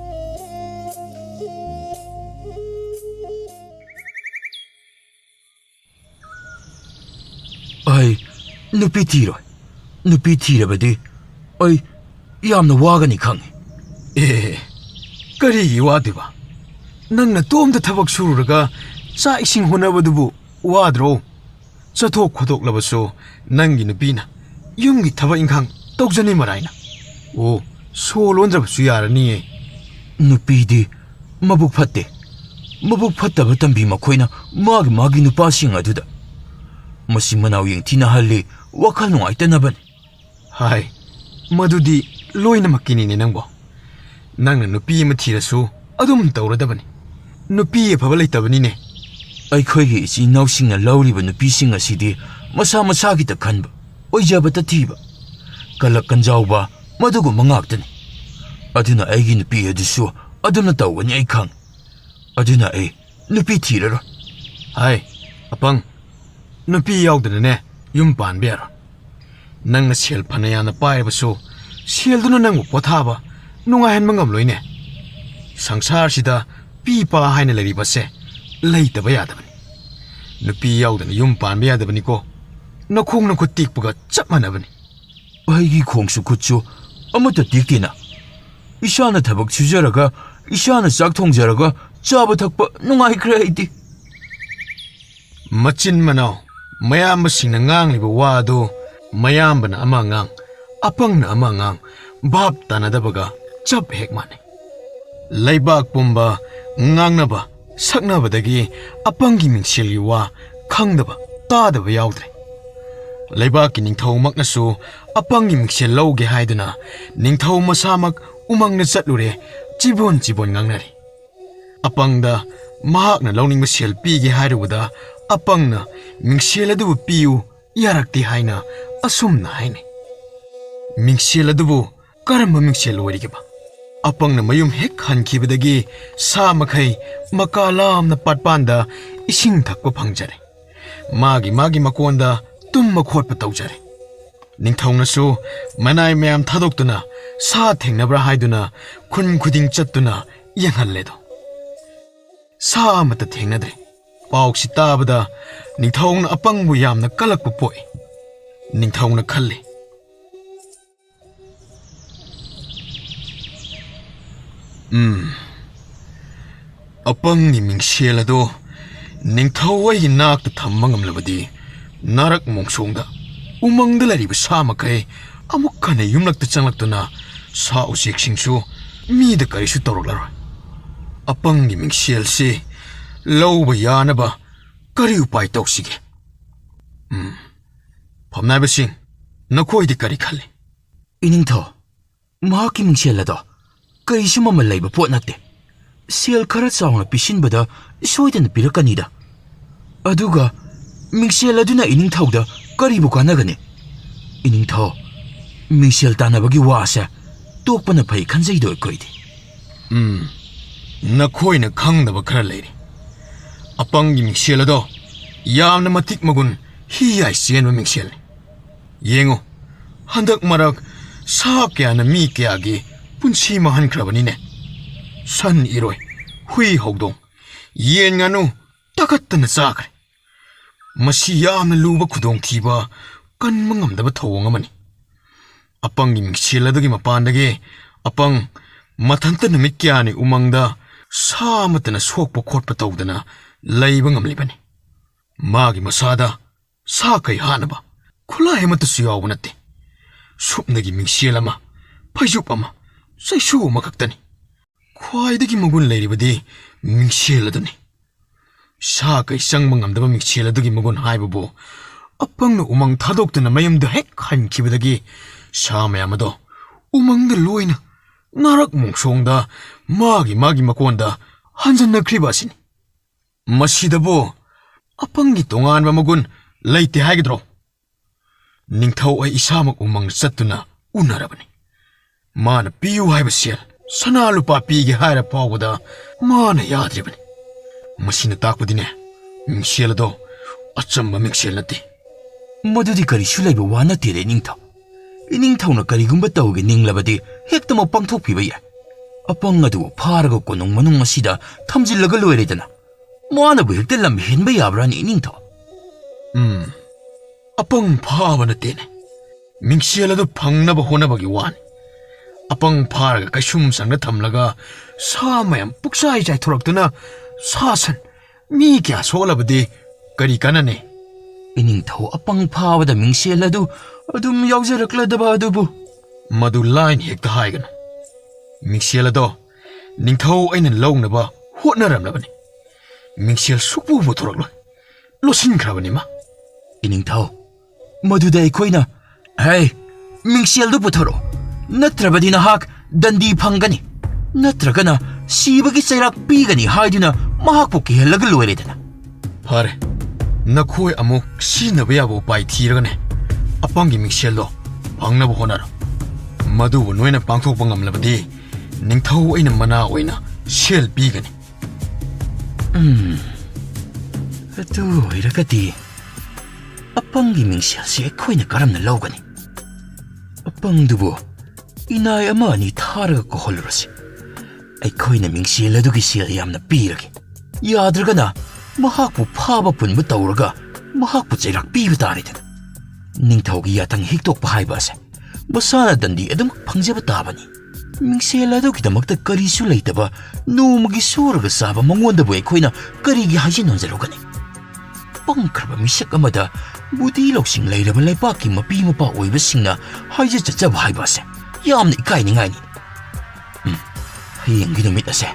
ai nupi thirabadi ai yamna wagani khangi kari wadiba nangna tomda thabak sururaga cha ising honabadubu wadro chathok khotok labaso nangi nupina yumgi thaba inkhang tokjani maraina o so londrab su yarani nupidi mabuk fattaba tambi makhoina magi nupa sing aduda masi manau yeng thina halli wakhal nungaitanaban hai madudi loina makini ne nangbo nangna nupi ma thirasu adum tawradabani nupi afaba leitabani ne ꯑꯩꯈꯣꯏꯒꯤ ꯏꯆꯤꯟ ꯏꯅꯥꯎꯁꯤꯡꯅ ꯂꯧꯔꯤꯕ ꯅꯨꯄꯤꯁꯤꯡ ꯑꯁꯤꯗꯤ ꯃꯁꯥ ꯃꯁꯥꯒꯤꯇ ꯈꯟꯕ ꯑꯣꯏꯖꯕꯇ ꯊꯤꯕ ꯀꯂꯛ ꯀꯟꯖꯥꯎꯕ ꯃꯗꯨꯒꯨꯝꯕ ꯉꯥꯛꯇꯅꯤ ꯑꯗꯨꯅ ꯑꯩꯒꯤ ꯅꯨꯄꯤ ꯑꯗꯨꯁꯨ ꯑꯗꯨꯝꯅ ꯇꯧꯒꯅꯤ ꯑꯩ ꯈꯪ ꯑꯗꯨꯅ ꯑꯩ ꯅꯨꯄꯤ ꯊꯤꯔꯔꯣꯏ hai apang nupi yaudana yum panbe yaro nangna sel phana yana paibasu sel duna nangbu pothaba nungahen mangam loine sangsar sida pi pa haina leribase leitaba yadabani nupi yaudana yum panbe yadabani ko nakhong na khutik puga chap manabani ꯑꯩꯒꯤ ꯈꯣꯡꯁꯨ ꯈꯨꯠꯁꯨ ꯑꯃꯠꯇ ꯇꯦꯛꯇꯦꯅ ꯏꯁꯥꯅ ꯊꯕꯛ ꯁꯨꯖꯔꯒ ꯏꯁꯥꯅ ꯆꯥꯛ ꯊꯣꯡꯖꯔꯒ ꯆꯥꯕ ꯊꯛꯄ ꯅꯨꯡꯉꯥꯏꯈ꯭ꯔꯦ ꯑꯩꯗꯤ machin manau mayamba singna ngangliba wadu mayambana ama ngang apangna ama ngang bab tanadabaga chap hek mane leibak pumba ngangnaba saknabadagi apangi mingselgi wa khangdaba tadaba yaudre leibak ningthau maknasu apangi mingsel lawge haiduna ningthau masamak umangna chatlure chibon ngangnari apangda mahakna lawningba sel pige hairuda apangna mingsel adubu piu yarakti haina asumna haine mingsel adubu karamba mingsel oirigeba apangna mayum hek hankibadagi sa makhai makalamna patpanda ising thakpa phangjare magi makonda tumma khotpa tawjare ningthaunasu manai mayam thadoktuna sa thengnabra haiduna khun khuding chattuna yanghalledo sa mata thengnadre pauksi tabada ningthauna apangbu yamna kalakpa poi ningthauna khalle apang ni mingsel ado ningthau ai nakta thamma ngamlabadi narak mongsongda umangda lariba sa makai amuk khane yumlakta changlaktuna sa usik singsu mi da karisu tawraklaroi apang ni mingsel se lawba yanaba kari upai tawsige phamnaiba sing nakhoi kari khalle ꯏꯅꯤꯡꯊꯧ ꯃꯍꯥꯛꯀꯤ ꯃꯤꯡꯁꯦꯜ ꯑꯗꯣ ꯀꯔꯤꯁꯨ ꯃꯃꯜ ꯂꯩꯕ ꯄꯣꯠ ꯅꯠꯇꯦ ꯁꯦꯜ ꯈꯔ ꯆꯥꯎꯅ ꯄꯤꯁꯤꯟꯕꯗ ꯁꯣꯏꯗꯅ ꯄꯤꯔꯛꯀꯅꯤꯗ ꯑꯗꯨꯒ ꯃꯤꯡꯁꯦꯜ ꯑꯗꯨꯅ ꯏꯅꯤꯡꯊꯧꯗ ꯀꯔꯤꯕꯨ ꯀꯥꯟꯅꯒꯅꯤ ꯏꯅꯤꯡꯊꯧ ꯃꯤꯡꯁꯦꯜ ꯇꯥꯟꯅꯕꯒꯤ ꯋꯥꯁꯦ ꯇꯣꯛꯄꯅ ꯐꯩ ꯈꯟꯖꯩꯗꯣ ꯑꯩꯈꯣꯏꯗꯤ nakhoi khangdaba khara leiri apangi mingsel ado yamna matik magun hi ai sienba mingsel ꯌꯦꯡꯉꯨ ꯍꯟꯗꯛ ꯃꯔꯛ ꯁꯥ ꯀꯌꯥꯅ ꯃꯤ ꯀꯌꯥꯒꯤ ꯄꯨꯟꯁꯤ ꯃꯥꯡꯍꯟꯈ꯭ꯔꯕꯅꯤꯅꯦ ꯁꯟ ꯏꯔꯣꯏ ꯍꯨꯏ ꯍꯧꯗꯣꯡ ꯌꯦꯟ ꯉꯥꯅꯨ ꯇꯥꯈꯠꯇꯅ ꯆꯥꯈ꯭ꯔꯦ ꯃꯁꯤ ꯌꯥꯝꯅ ꯂꯨꯕ ꯈꯨꯗꯣꯡꯊꯤꯕ ꯀꯟꯕ ꯉꯝꯗꯕ ꯊꯧꯑꯣꯡ ꯑꯃꯅꯤ ꯑꯄꯪꯒꯤ ꯃꯤꯡꯁꯦꯜ ꯑꯗꯨꯒꯤ ꯃꯄꯥꯟꯗꯒꯤ ꯑꯄꯪ ꯃꯊꯟꯇ ꯅꯨꯃꯤꯠ ꯀꯌꯥꯅꯤ ꯎꯃꯪꯗ ꯁꯥ ꯑꯃꯠꯇꯅ ꯁꯣꯛꯄ ꯈꯣꯠꯄ ꯇꯧꯗꯅ ꯂꯩꯕ ꯉꯝꯂꯤꯕꯅꯤ ꯃꯥꯒꯤ ꯃꯁꯥꯗ ꯁꯥ ꯀꯩ ꯍꯥꯠꯅꯕ ꯈꯨꯠꯂꯥꯏ ꯑꯃꯠꯇꯁꯨ ꯌꯥꯎꯕ ꯅꯠꯇꯦ ꯁꯨꯞꯅꯒꯤ ꯃꯤꯡꯁꯦꯜ ꯑꯃ ꯐꯩꯖꯨꯞ ꯑꯃ ꯆꯩꯁꯨ ꯑꯃꯈꯛꯇꯅꯤ ꯈ꯭ꯋꯥꯏꯗꯒꯤ ꯃꯒꯨꯟ ꯂꯩꯔꯤꯕꯗꯤ ꯃꯤꯡꯁꯦꯜ ꯑꯗꯨꯅꯤ ꯁꯥ ꯀꯩ ꯆꯪꯕ ꯉꯝꯗꯕ ꯃꯤꯡꯁꯦꯜ ꯑꯗꯨꯒꯤ ꯃꯒꯨꯟ ꯍꯥꯏꯕꯕꯨ ꯑꯄꯪꯅ ꯎꯃꯪ ꯊꯥꯗꯣꯛꯇꯨꯅ ꯃꯌꯨꯝꯗ ꯍꯦꯛ ꯍꯟꯈꯤꯕꯗꯒꯤ ꯁꯥ ꯃꯌꯥꯝ ꯑꯗꯣ ꯎꯃꯪꯗ ꯂꯣꯏꯅ ꯅꯥꯔꯛ ꯃꯣꯡꯁꯣꯡꯗ ꯃꯥꯒꯤ ꯃꯀꯣꯟꯗ ꯍꯟꯖꯟꯅꯈ꯭ꯔꯤꯕ ꯑꯁꯤꯅꯤ ꯃꯁꯤꯗꯕꯨ ꯑꯄꯪꯒꯤ ꯇꯣꯉꯥꯟꯕ ꯃꯒꯨꯟ ꯂꯩꯇꯦ ꯍꯥꯏꯒꯗ꯭ꯔꯣ ꯅꯤꯡꯊꯧ ꯑꯩ ꯏꯁꯥꯃꯛ ꯎꯃꯪ ꯆꯠꯇꯨꯅ ꯎꯅꯔꯕꯅꯤ ꯃꯥꯅ ꯄꯤꯌꯨ ꯍꯥꯏꯕ ꯁꯦꯜ ꯁꯅꯥ ꯂꯨꯄꯥ ꯄꯤꯒꯦ ꯍꯥꯏꯔ ꯐꯥꯎꯕꯗ ꯃꯥꯅ ꯌꯥꯗ꯭ꯔꯤꯕꯅꯤ ꯃꯁꯤꯅ ꯇꯥꯛꯄꯗꯤꯅꯦ ꯃꯤꯡꯁꯦꯜ ꯑꯗꯣ ꯑꯆꯝꯕ ꯃꯤꯡꯁꯦꯜ ꯅꯠꯇꯦ ꯃꯗꯨꯗꯤ ꯀꯔꯤꯁꯨ ꯂꯩꯕ ꯋꯥ ꯅꯠꯇꯦꯗ ꯏꯅꯤꯡꯊꯧ ꯏꯅꯤꯡꯊꯧꯅ ꯀꯔꯤꯒꯨꯝꯕ ꯇꯧꯒꯦ ꯅꯤꯡꯂꯕꯗꯤ ꯍꯦꯛꯇꯃꯛ ꯄꯥꯡꯊꯣꯛꯄꯤꯕ ꯌꯥꯏ ꯑꯄꯪ ꯑꯗꯨꯕꯨ ꯐꯥꯔꯒ ꯀꯣꯅꯨꯡ ꯃꯅꯨꯡ ꯑꯁꯤꯗ ꯊꯝꯖꯤꯜꯂꯒ ꯂꯣꯏꯔꯦꯗꯅ ꯃꯥꯅꯕꯨ ꯍꯦꯛꯇ ꯂꯝ ꯍꯦꯟꯕ ꯌꯥꯕ꯭ꯔꯥꯅꯤ ꯏꯅꯤꯡꯊꯧ ꯑꯄꯪ ꯐꯥꯕ ꯅꯠꯇꯦꯅꯦ ꯃꯤꯡꯁꯦꯜ ꯑꯗꯨ ꯐꯪꯅꯕ ꯍꯣꯠꯅꯕꯒꯤ ꯋꯥꯅꯤ ꯑꯄꯪ ꯐꯥꯔꯒ ꯀꯩꯁꯨꯝ ꯁꯪꯗ ꯊꯝꯂꯒ ꯁꯥ ꯃꯌꯥꯝ ꯄꯨꯛꯆꯥꯏ ꯆꯥꯏꯊꯣꯔꯛꯇꯨꯅ ꯁꯥ ꯁꯟ ꯃꯤ ꯀꯌꯥ ꯁꯣꯛꯂꯕꯗꯤ ꯀꯔꯤ ꯀꯥꯟꯅꯅꯤ ꯏꯅꯤꯡꯊꯧ ꯑꯄꯪ ꯐꯥꯕꯗ ꯃꯤꯡꯁꯦꯜ ꯑꯗꯨ ꯑꯗꯨꯝ ꯌꯥꯎꯖꯔꯛꯂꯗꯕ ꯑꯗꯨꯕꯨ ꯃꯗꯨ ꯂꯥꯏꯅ ꯍꯦꯛꯇ ꯍꯥꯏꯒꯅꯨ ꯃꯤꯡꯁꯦꯜ ꯑꯗꯣ ꯅꯤꯡꯊꯧ ꯑꯩꯅ ꯂꯧꯅꯕ ꯍꯣꯠꯅꯔꯝꯂꯕꯅꯤ ꯃꯤꯡꯁꯦꯜ ꯁꯨꯛꯄꯨ ꯄꯨꯊꯣꯔꯛꯂꯣꯏ ꯂꯣꯠꯁꯤꯟꯈ꯭ꯔꯕꯅꯤ ꯃꯥ ꯏꯅꯤꯡꯊꯧ ꯃꯗꯨꯗ ꯑꯩꯈꯣꯏꯅ ꯍꯦ ꯃꯤꯡꯁꯦꯜꯗꯨ ꯄꯨꯊꯣꯔꯛꯑꯣ ꯅꯠꯇ꯭ꯔꯕꯗꯤ ꯅꯍꯥꯛ ꯗꯟꯗꯤ ꯐꯪꯒꯅꯤ ꯅꯠꯇ꯭ꯔꯒꯅ ꯁꯤꯕꯒꯤ ꯆꯩꯔꯥꯛ ꯄꯤꯒꯅꯤ ꯍꯥꯏꯗꯨꯅ ꯃꯍꯥꯛꯄꯨ ꯀꯤꯍꯜꯂꯒ ꯂꯣꯏꯔꯦꯗꯅ ꯐꯔꯦ ꯅꯈꯣꯏ ꯑꯃꯨꯛ ꯁꯤꯖꯤꯟꯅꯕ ꯌꯥꯕ ꯎꯄꯥꯏ ꯊꯤꯔꯒꯅꯦ ꯑꯄꯪꯒꯤ ꯃꯤꯡꯁꯦꯜꯗꯣ ꯐꯪꯅꯕ ꯍꯣꯠꯅꯔꯣ ꯃꯗꯨꯕꯨ ꯅꯣꯏꯅ ꯄꯥꯡꯊꯣꯛꯄ ꯉꯝꯂꯕꯗꯤ ꯅꯤꯡꯊꯧ ꯑꯩꯅ ꯃꯅꯥ ꯑꯣꯏꯅ ꯁꯦꯜ ꯄꯤꯒꯅꯤ ꯑꯗꯨ ꯑꯣꯏꯔꯒꯗꯤ ꯑꯄꯪꯒꯤ ꯃꯤꯡꯁꯦꯜꯁꯤ ꯑꯩꯈꯣꯏꯅ ꯀꯔꯝꯅ ꯂꯧꯒꯅꯤ ꯑꯄꯪꯗꯨꯕꯨ ꯏꯅꯥꯏ ꯑꯃ ꯑꯅꯤ ꯊꯥꯔꯒ ꯀꯧꯍꯜꯂꯨꯔꯁꯤ ꯑꯩꯈꯣꯏꯅ ꯃꯤꯡꯁꯦꯜ ꯑꯗꯨꯒꯤ ꯁꯦꯜ ꯌꯥꯝꯅ ꯄꯤꯔꯒꯦ ꯌꯥꯗ꯭ꯔꯒꯅ ꯃꯍꯥꯛꯄꯨ ꯐꯥꯕ ꯄꯨꯟꯕ ꯇꯧꯔꯒ ꯃꯍꯥꯛꯄꯨ ꯆꯩꯔꯥꯛ ꯄꯤꯕ ꯇꯥꯔꯦꯗꯅ ꯅꯤꯡꯊꯧꯒꯤ ꯌꯥꯊꯪ ꯍꯤꯛꯇꯣꯛꯄ ꯍꯥꯏꯕ ꯑꯁꯦ ꯃꯁꯥꯅ ꯗꯟꯗꯤ ꯑꯗꯨꯃꯛ ꯐꯪꯖꯕ ꯇꯥꯕꯅꯤ ꯃꯤꯡꯁꯦꯜ ꯑꯗꯨꯒꯤꯗꯃꯛꯇ ꯀꯔꯤꯁꯨ ꯂꯩꯇꯕ ꯅꯣꯡꯃꯒꯤ ꯁꯨꯔꯒ ꯆꯥꯕ ꯃꯉꯣꯟꯗꯕꯨ ꯑꯩꯈꯣꯏꯅ ꯀꯔꯤꯒꯤ ꯍꯥꯏꯖꯤꯟ ꯍꯟꯖꯔꯨꯒꯅꯤ ꯄꯪꯈ꯭ꯔꯕ ꯃꯤꯁꯛ ꯑꯃꯗ ꯕꯨꯙꯤ ꯂꯧꯁꯤꯡ ꯂꯩꯔꯕ ꯂꯩꯕꯥꯛꯀꯤ ꯃꯄꯤ ꯃꯄꯥ ꯑꯣꯏꯕꯁꯤꯡꯅ ꯍꯥꯏꯖ ꯆꯠꯆꯕ ꯍꯥꯏꯕ ꯑꯁꯦ ꯌꯥꯝꯅ ꯏꯀꯥꯏꯅꯤꯡꯉꯥꯏꯅꯤ ꯍꯌꯦꯡꯒꯤ ꯅꯨꯃꯤꯠ ꯑꯁꯦ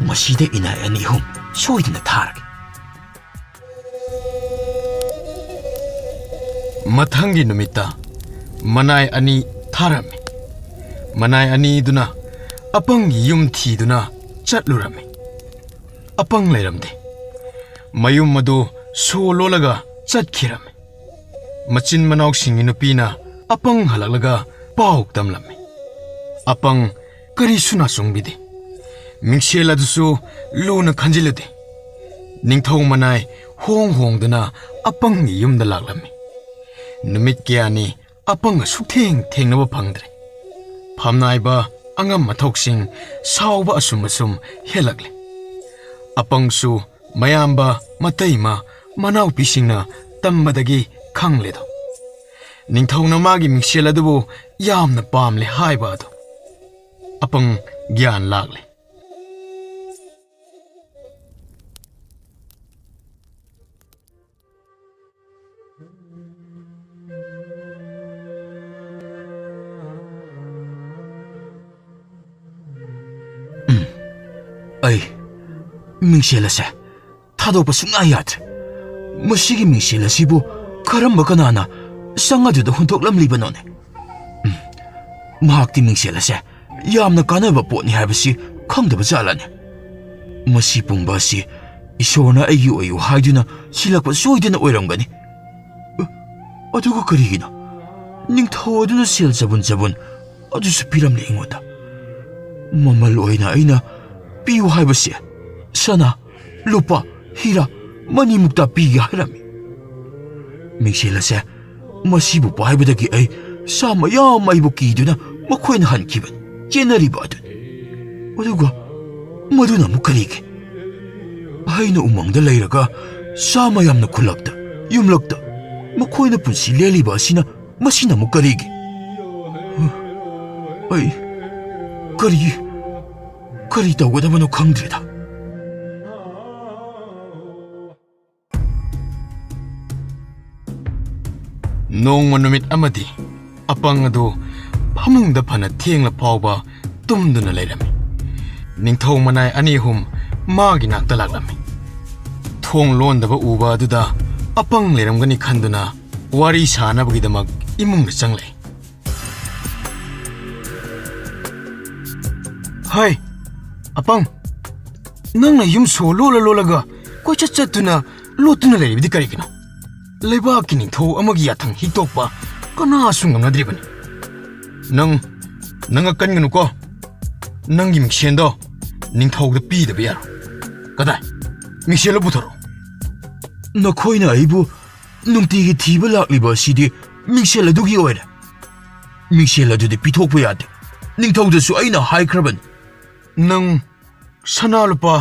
ꯃꯁꯤꯗ ꯏꯅꯥꯏ ꯑꯅꯤ ꯑꯍꯨꯝ ꯁꯣꯏꯗꯅ ꯊꯥꯔꯒꯦ ꯃꯊꯪꯒꯤ ꯅꯨꯃꯤꯠꯇ ꯃꯅꯥꯏ ꯑꯅꯤ ꯊꯥꯔꯝꯃꯤ ꯃꯅꯥꯏ ꯑꯅꯤꯗꯨꯅ ꯑꯄꯪꯒꯤ ꯌꯨꯝ ꯊꯤꯗꯨꯅ ꯆꯠꯂꯨꯔꯝꯃꯤ ꯑꯄꯪ ꯂꯩꯔꯝꯗꯦ ꯃꯌꯨꯝ ꯑꯗꯨ ꯁꯣ ꯂꯣꯜꯂꯒ ꯆꯠꯈꯤꯔꯝꯃꯤ ꯃꯆꯤꯟ ꯃꯅꯥꯎꯁꯤꯡꯒꯤ ꯅꯨꯄꯤꯅ ꯑꯄꯪ ꯍꯜꯂꯛꯂꯒ ꯄꯥꯎ ꯇꯝꯂꯝꯃꯤ ꯑꯄꯪ ꯀꯔꯤꯁꯨ ꯅꯥꯆꯨꯡꯕꯤꯗꯦ ꯃꯤꯡꯁꯦꯜ ꯑꯗꯨꯁꯨ ꯂꯨꯅ ꯈꯟꯖꯤꯜꯂꯨꯗꯦ ꯅꯤꯡꯊꯧ ꯃꯅꯥꯏ ꯍꯣꯡꯗꯨꯅ ꯑꯄꯪꯒꯤ ꯌꯨꯝꯗ ꯂꯥꯛꯂꯝꯃꯤ ꯅꯨꯃꯤꯠ ꯀꯌꯥꯅꯤ ꯑꯄꯪꯒ ꯁꯨꯛꯊꯦꯡ ꯊꯦꯡꯅꯕ ꯐꯪꯗ꯭ꯔꯦ ꯐꯝꯅꯥꯏꯕ ꯑꯉꯝ ꯃꯊꯧꯁꯤꯡ ꯁꯥꯎꯕ ꯑꯁꯨꯝ ꯍꯦꯜꯂꯛꯂꯦ ꯑꯄꯪꯁꯨ ꯃꯌꯥꯝꯕ ꯃꯇꯩꯃ ꯃꯅꯥꯎꯄꯤꯁꯤꯡꯅ ꯇꯝꯕꯗꯒꯤ ꯈꯪꯂꯦꯗꯣ ꯅꯤꯡꯊꯧꯅ ꯃꯥꯒꯤ ꯃꯤꯡꯁꯦꯜ ꯑꯗꯨꯕꯨ ꯌꯥꯝꯅ ꯄꯥꯝꯂꯦ ꯍꯥꯏꯕ ꯑꯗꯣ ꯑꯄꯪ ꯒ꯭ꯌꯥꯟ ꯂꯥꯛꯂꯦ ꯑꯩ ꯃꯤꯡꯁꯦꯜ ꯑꯁꯦ ꯊꯥꯗꯣꯛꯄ ꯁꯨꯡꯌꯥ ꯌꯥꯗ꯭ꯔꯦ ꯃꯁꯤꯒꯤ ꯃꯤꯡꯁꯦꯜ ꯑꯁꯤꯕꯨ ꯀꯔꯝꯕ ꯀꯅꯥꯅ ꯆꯪ ꯑꯗꯨꯗ ꯍꯨꯟꯇꯣꯛꯂꯝꯂꯤꯕꯅꯣꯅꯦ ꯃꯍꯥꯛꯇꯤ ꯃꯤꯡꯁꯦꯜ ꯑꯁꯦ ꯌꯥꯝꯅ ꯀꯥꯟꯅꯕ ꯄꯣꯠꯅꯤ ꯍꯥꯏꯕꯁꯤ ꯈꯪꯗꯕ ꯖꯥꯠꯂꯅꯦ ꯃꯁꯤ ꯄꯨꯝꯕ ꯑꯁꯤ ꯏꯁꯣꯔꯅ ꯑꯩꯒꯤ ꯑꯣꯏꯌꯨ ꯍꯥꯏꯗꯨꯅ ꯁꯤꯜꯂꯛꯄ ꯁꯣꯏꯗꯅ ꯑꯣꯏꯔꯝꯒꯅꯤ ꯑꯗꯨꯒ ꯀꯔꯤꯒꯤꯅꯣ ꯅꯤꯡꯊꯧ ꯑꯗꯨꯅ ꯁꯦꯜ ꯆꯕꯨꯟ ꯑꯗꯨꯁꯨ ꯄꯤꯔꯝꯂꯦ ꯑꯩꯉꯣꯟꯗ ꯃꯃꯜ ꯑꯣꯏꯅ ꯑꯩꯅ ꯄꯤꯌꯨ ꯍꯥꯏꯕꯁꯦ ꯁꯅꯥ ꯂꯨꯄꯥ ꯍꯤꯔꯥ ꯃꯅꯤꯃꯨꯛꯇ ꯄꯤꯒꯦ ꯍꯥꯏꯔꯝꯃꯤ ꯃꯤꯡꯁꯦꯜ ꯑꯁꯦ ꯃꯁꯤꯕꯨ ꯄꯥꯏꯕꯗꯒꯤ ꯑꯩ ꯁꯥ ꯃꯌꯥꯝ ꯑꯩꯕꯨ ꯀꯤꯗꯨꯅ ꯃꯈꯣꯏꯅ ꯍꯟꯈꯤꯕꯅꯤ ꯆꯦꯟꯅꯔꯤꯕ ꯑꯗꯨꯅꯤ ꯑꯗꯨꯒ ꯃꯗꯨꯅ ꯑꯃꯨꯛ ꯀꯔꯤꯒꯤ ꯑꯩꯅ ꯎꯃꯪꯗ ꯂꯩꯔꯒ ꯁꯥ ꯃꯌꯥꯝꯅ ꯈꯨꯜꯂꯛꯇ ꯌꯨꯝꯂꯛꯇ ꯃꯈꯣꯏꯅ ꯄꯨꯟꯁꯤ ꯂꯦꯜꯂꯤꯕ ꯑꯁꯤꯅ ꯃꯁꯤꯅ ꯑꯃꯨꯛ ꯀꯔꯤꯒꯤ ꯑꯩ ꯀꯔꯤ ꯇꯧꯒꯗꯕꯅꯣ ꯈꯪꯗ꯭ꯔꯦꯗ ꯅꯣꯡꯃ ꯅꯨꯃꯤꯠ ꯑꯃꯗꯤ ꯑꯄꯪ ꯑꯗꯨ ꯐꯃꯨꯡꯗ ꯐꯅ ꯊꯦꯡꯂ ꯐꯥꯎꯕ ꯇꯨꯝꯗꯨꯅ ꯂꯩꯔꯝꯃꯤ ꯅꯤꯡꯊꯧ ꯃꯅꯥꯏ ꯑꯅꯤ ꯑꯍꯨꯝ ꯃꯥꯒꯤ ꯅꯥꯛꯇ ꯂꯥꯛꯂꯝꯃꯤ ꯊꯣꯡ ꯂꯣꯟꯗꯕ ꯎꯕ ꯑꯗꯨꯗ ꯑꯄꯪ ꯂꯩꯔꯝꯒꯅꯤ ꯈꯟꯗꯨꯅ ꯋꯥꯔꯤ ꯁꯥꯅꯕꯒꯤꯗꯃꯛ ꯏꯃꯨꯡꯗ ꯆꯪꯂꯛꯏ ꯍꯥꯏ ꯑꯄꯪ ꯅꯪꯅ ꯌꯨꯝ ꯁꯣ ꯂꯣꯜꯂꯒ ꯀꯣꯏꯆꯠ ꯆꯠꯇꯨꯅ ꯂꯣꯠꯇꯨꯅ ꯂꯩꯔꯤꯕꯗꯤ ꯀꯔꯤꯒꯤꯅꯣ ꯂꯩꯕꯥꯛꯀꯤ ꯅꯤꯡꯊꯧ ꯑꯃꯒꯤ ꯌꯥꯊꯪ ꯍꯤꯛꯇꯣꯛꯄ ꯀꯅꯥꯁꯨ ꯉꯝꯅꯗ꯭ꯔꯤꯕꯅꯤ ꯅꯪ ꯀꯟꯒꯅꯨꯀꯣ ꯅꯪꯒꯤ ꯃꯤꯡꯁꯦꯟꯗꯣ ꯅꯤꯡꯊꯧꯗ ꯄꯤꯗꯕ ꯌꯥꯔꯣꯏ ꯀꯗꯥꯏ ꯃꯤꯡꯁꯦꯜꯗꯣ ꯄꯨꯊꯣꯔꯛꯑꯣ ꯅꯈꯣꯏꯅ ꯑꯩꯕꯨ ꯅꯨꯡꯇꯤꯒꯤ ꯊꯤꯕ ꯂꯥꯛꯂꯤꯕ ꯑꯁꯤꯗꯤ ꯃꯤꯡꯁꯦꯜ ꯑꯗꯨꯒꯤ ꯑꯣꯏꯔꯦ ꯃꯤꯡꯁꯦꯜ ꯑꯗꯨꯗꯤ ꯄꯤꯊꯣꯛꯄ ꯌꯥꯗꯦ ꯅꯤꯡꯊꯧꯗꯁꯨ ꯑꯩꯅ ꯍꯥꯏꯈ꯭ꯔꯕꯅꯤ ꯅꯪ ꯁꯅꯥ ꯂꯨꯄꯥ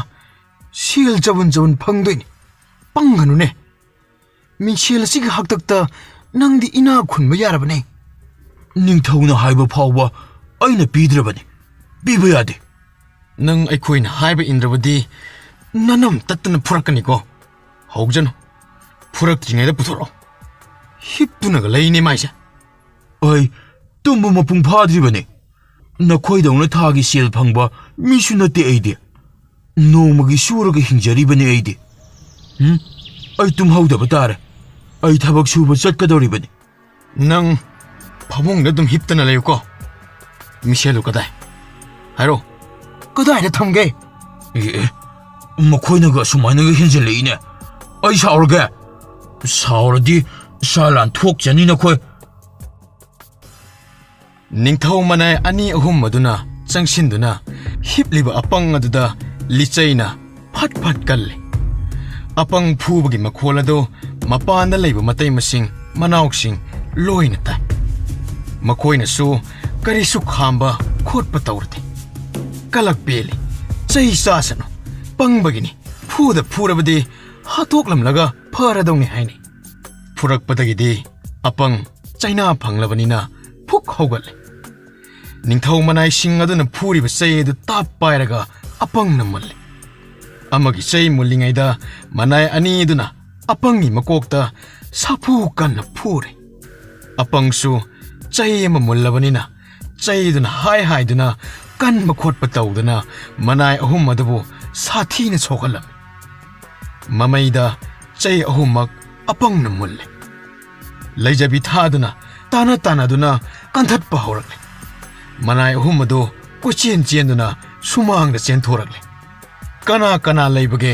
ꯁꯦꯜ ꯆꯕꯨꯟ ꯐꯪꯗꯣꯏꯅꯤ ꯄꯪꯒꯅꯨꯅꯦ ꯃꯤꯡꯁꯦꯜ ꯑꯁꯤꯒꯤ ꯍꯥꯛꯇꯛꯇ ꯅꯪꯗꯤ ꯏꯅꯥ ꯈꯨꯟꯕ ꯌꯥꯔꯕꯅꯦ ꯅꯤꯡꯊꯧꯅ ꯍꯥꯏꯕ ꯐꯥꯎꯕ ꯑꯩꯅ ꯄꯤꯗ꯭ꯔꯕꯅꯤ ꯄꯤꯕ ꯌꯥꯗꯦ ꯅꯪ ꯑꯩꯈꯣꯏꯅ ꯍꯥꯏꯕ ꯏꯟꯗ꯭ꯔꯕꯗꯤ ꯅꯅꯝ ꯇꯠꯇꯅ ꯐꯨꯔꯛꯀꯅꯤꯀꯣ ꯍꯧꯖꯅꯨ ꯐꯨꯔꯛꯇ꯭ꯔꯤꯉꯩꯗ ꯄꯨꯊꯣꯔꯛꯑꯣ ꯍꯤꯞꯇꯨꯅꯒ ꯂꯩꯅꯦ ꯃꯥꯏꯁꯦ ꯑꯩ ꯇꯨꯝꯕ ꯃꯄꯨꯡ ꯐꯥꯗ꯭ꯔꯤꯕꯅꯤ ꯅꯈꯣꯏꯗꯧꯅ ꯊꯥꯒꯤ ꯁꯦꯜ ꯐꯪꯕ ꯃꯤꯁꯨ ꯅꯠꯇꯦ ꯑꯩꯗꯤ ꯅꯣꯡꯃꯒꯤ ꯁꯨꯔꯒ ꯍꯤꯡꯖꯔꯤꯕꯅꯤ ꯑꯩꯗꯤ ꯑꯩ ꯇꯨꯝꯍꯧꯗꯕ ꯇꯥꯔꯦ ꯑꯩ ꯊꯕꯛ ꯁꯨꯕ ꯆꯠꯀꯗꯧꯔꯤꯕꯅꯤ ꯅꯪ ꯐꯃꯨꯡꯗ ꯑꯗꯨꯝ ꯍꯤꯞꯇꯅ ꯂꯩꯌꯨꯀꯣ ꯃꯤꯡꯁꯦꯜꯗꯨ ꯀꯗꯥꯏ ꯍꯥꯏꯔꯣ ꯀꯗꯥꯏꯗ ꯊꯝꯒꯦ ꯃꯈꯣꯏꯅꯒ ꯑꯁꯨꯃꯥꯏꯅꯒ ꯍꯦꯟꯖꯜꯂꯛꯏꯅꯦ ꯑꯩ ꯁꯥꯎꯔꯒꯦ ꯁꯥꯎꯔꯗꯤ ꯁꯥ ꯂꯥꯟ ꯊꯣꯛꯆꯅꯤ ꯅꯈꯣꯏ ꯅꯤꯡꯊꯧ ꯃꯅꯥꯏ ꯑꯅꯤ ꯑꯍꯨꯝ ꯑꯗꯨꯅ ꯆꯪꯁꯤꯟꯗꯨꯅ ꯍꯤꯞꯂꯤꯕ ꯑꯄꯪ ꯑꯗꯨꯗ ꯂꯤꯆꯩꯅ ꯐꯠ ꯀꯜꯂꯤ ꯑꯄꯪ ꯐꯨꯕꯒꯤ ꯃꯈꯣꯜ ꯑꯗꯨ ꯃꯄꯥꯟꯗ ꯂꯩꯕ ꯃꯇꯩ ꯃꯁꯤꯡ ꯃꯅꯥꯎꯁꯤꯡ ꯂꯣꯏꯅ ꯇꯥꯏ ꯃꯈꯣꯏꯅꯁꯨ ꯀꯔꯤꯁꯨ ꯈꯥꯝꯕ ꯈꯣꯠꯄ ꯇꯧꯔꯗꯦ ꯀꯂꯛ ꯄꯦꯜꯂꯤ ꯆꯩ ꯆꯥꯁꯅꯨ ꯄꯪꯕꯒꯤꯅꯤ ꯐꯨꯔꯕꯗꯤ ꯍꯥꯠꯇꯣꯛꯂꯝꯂꯒ ꯐꯔꯗꯧꯅꯤ ꯍꯥꯏꯅꯤ ꯐꯨꯔꯛꯄꯗꯒꯤꯗꯤ ꯑꯄꯪ ꯆꯩꯅꯥ ꯐꯪꯂꯕꯅꯤꯅ ꯐꯨꯛ ꯍꯧꯒꯠꯂꯦ ꯅꯤꯡꯊꯧ ꯃꯅꯥꯏꯁꯤꯡ ꯑꯗꯨꯅ ꯐꯨꯔꯤꯕ ꯆꯩ ꯑꯗꯨ ꯇꯥꯞ ꯄꯥꯏꯔꯒ ꯑꯄꯪꯅ ꯃꯨꯜꯂꯤ ꯑꯃꯒꯤ ꯆꯩ ꯃꯨꯜꯂꯤꯉꯩꯗ ꯃꯅꯥꯏ ꯑꯅꯤꯗꯨꯅ ꯑꯄꯪꯒꯤ ꯃꯀꯣꯛꯇ ꯁꯥꯐꯨ ꯀꯟꯅ ꯐꯨꯔꯦ ꯑꯄꯪꯁꯨ ꯆꯩ ꯑꯃ ꯃꯨꯜꯂꯕꯅꯤꯅ ꯆꯩꯗꯨꯅ ꯍꯥꯏꯗꯨꯅ ꯀꯟꯕ ꯈꯣꯠꯄ ꯇꯧꯗꯨꯅ ꯃꯅꯥꯏ ꯑꯍꯨꯝ ꯑꯗꯨꯕꯨ ꯁꯥꯊꯤꯅ ꯁꯣꯛꯍꯜꯂꯝꯃꯤ ꯃꯃꯩꯗ ꯆꯩ ꯑꯍꯨꯝꯃꯛ ꯑꯄꯪꯅ ꯃꯨꯜꯂꯦ ꯂꯩꯖꯕꯤ ꯊꯥꯗꯨꯅ ꯇꯥꯟꯅꯗꯨꯅ ꯀꯟꯊꯠꯄ ꯍꯧꯔꯛꯂꯦ ꯃꯅꯥꯏ ꯑꯍꯨꯝ ꯑꯗꯨ ꯆꯦꯟꯗꯨꯅ ꯁꯨꯃꯥꯡꯗ ꯆꯦꯟꯊꯣꯔꯛꯂꯦ ꯀꯅꯥ ꯂꯩꯕꯒꯦ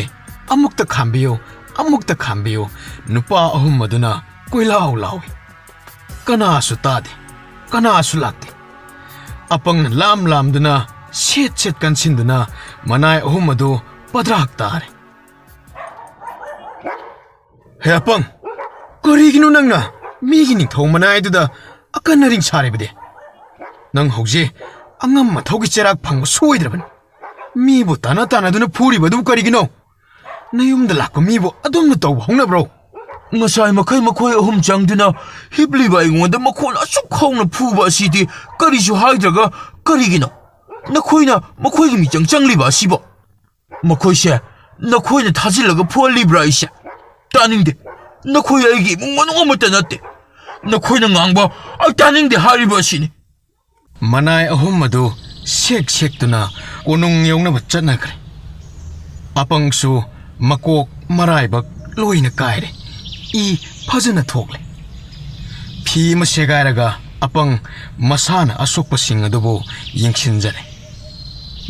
ꯑꯃꯨꯛꯇ ꯈꯥꯝꯕꯤꯌꯨ ꯅꯨꯄꯥ ꯑꯍꯨꯝ ꯑꯗꯨꯅ ꯀꯣꯏꯂꯥꯎ ꯂꯥꯎꯏ ꯀꯅꯥꯁꯨ ꯇꯥꯗꯦ ꯀꯅꯥꯁꯨ ꯂꯥꯛꯇꯦ ꯑꯄꯪꯅ ꯂꯥꯝꯗꯨꯅ ꯁꯦꯠ ꯀꯟꯁꯤꯟꯗꯨꯅ ꯃꯅꯥꯏ ꯑꯍꯨꯝ ꯑꯗꯨ ꯄꯗ꯭ꯔꯥꯛ ꯇꯥꯔꯦ ꯍꯦ ꯑꯄꯪ ꯀꯔꯤꯒꯤꯅꯣ ꯅꯪꯅ ꯃꯤꯒꯤ ꯅꯤꯡꯊꯧ ꯃꯅꯥꯏꯗꯨꯗ ꯑꯀꯟ ꯑꯔꯤꯡ ꯁꯥꯔꯤꯕꯗꯤ ꯅꯪ ꯍꯧꯖꯤꯛ ꯑꯉꯝ ꯃꯊꯧꯒꯤ ꯆꯩꯔꯥꯛ ꯐꯪꯕ ꯁꯣꯏꯗ꯭ꯔꯕꯅꯤ ꯃꯤꯕꯨ ꯇꯥꯟꯅꯗꯨꯅ ꯐꯨꯔꯤꯕꯗꯨ ꯀꯔꯤꯒꯤꯅꯣ ꯅꯌꯨꯝꯗ ꯂꯥꯛꯄ ꯃꯤꯕꯨ ꯑꯗꯨꯝꯅ ꯇꯧꯕ ꯍꯧꯅꯕ꯭ꯔꯣ ꯉꯁꯥꯏ ꯃꯈꯣꯏ ꯑꯍꯨꯝ ꯆꯪꯗꯨꯅ ꯍꯤꯞꯂꯤꯕ ꯑꯩꯉꯣꯟꯗ ꯃꯈꯣꯟ ꯑꯁꯨꯛ ꯍꯧꯅ ꯐꯨꯕ ꯑꯁꯤꯗꯤ ꯀꯔꯤꯁꯨ ꯍꯥꯏꯗ꯭ꯔꯒ ꯀꯔꯤꯒꯤꯅꯣ ꯅꯈꯣꯏꯅ ꯃꯈꯣꯏꯒꯤ ꯃꯤꯆꯪ ꯆꯪꯂꯤꯕ ꯑꯁꯤꯕꯣ ꯃꯈꯣꯏꯁꯦ ꯅꯈꯣꯏꯅ ꯊꯥꯖꯤꯜꯂꯒ ꯐꯨꯍꯜꯂꯤꯕ꯭ꯔꯥ ꯑꯩꯁꯦ ꯇꯥꯅꯤꯡꯗꯦ ꯅꯈꯣꯏ ꯑꯩꯒꯤ ꯏꯃꯨꯡ ꯃꯅꯨꯡ ꯑꯃꯠꯇ ꯅꯠꯇꯦ ꯅꯈꯣꯏꯅ ꯉꯥꯡꯕ ꯑꯩ ꯇꯥꯅꯤꯡꯗꯦ ꯍꯥꯏꯔꯤꯕ ꯑꯁꯤꯅꯤ ꯃꯅꯥꯏ ꯑꯍꯨꯝ ꯑꯗꯨ ꯁꯦꯛꯇꯨꯅ ꯀꯣꯅꯨꯡ ꯌꯧꯅꯕ ꯆꯠꯅꯈ꯭ꯔꯦ ꯑꯄꯪꯁꯨ ꯃꯀꯣꯛ ꯃꯔꯥꯏꯕꯛ ꯂꯣꯏꯅ ꯀꯥꯏꯔꯦ ꯏ ꯐꯖꯅ ꯊꯣꯛꯂꯦ ꯐꯤ ꯑꯃ ꯁꯦꯒꯥꯏꯔꯒ ꯑꯄꯪ ꯃꯁꯥꯅ ꯑꯁꯣꯛꯄꯁꯤꯡ ꯑꯗꯨꯕꯨ ꯌꯦꯡꯁꯤꯟꯖꯔꯦ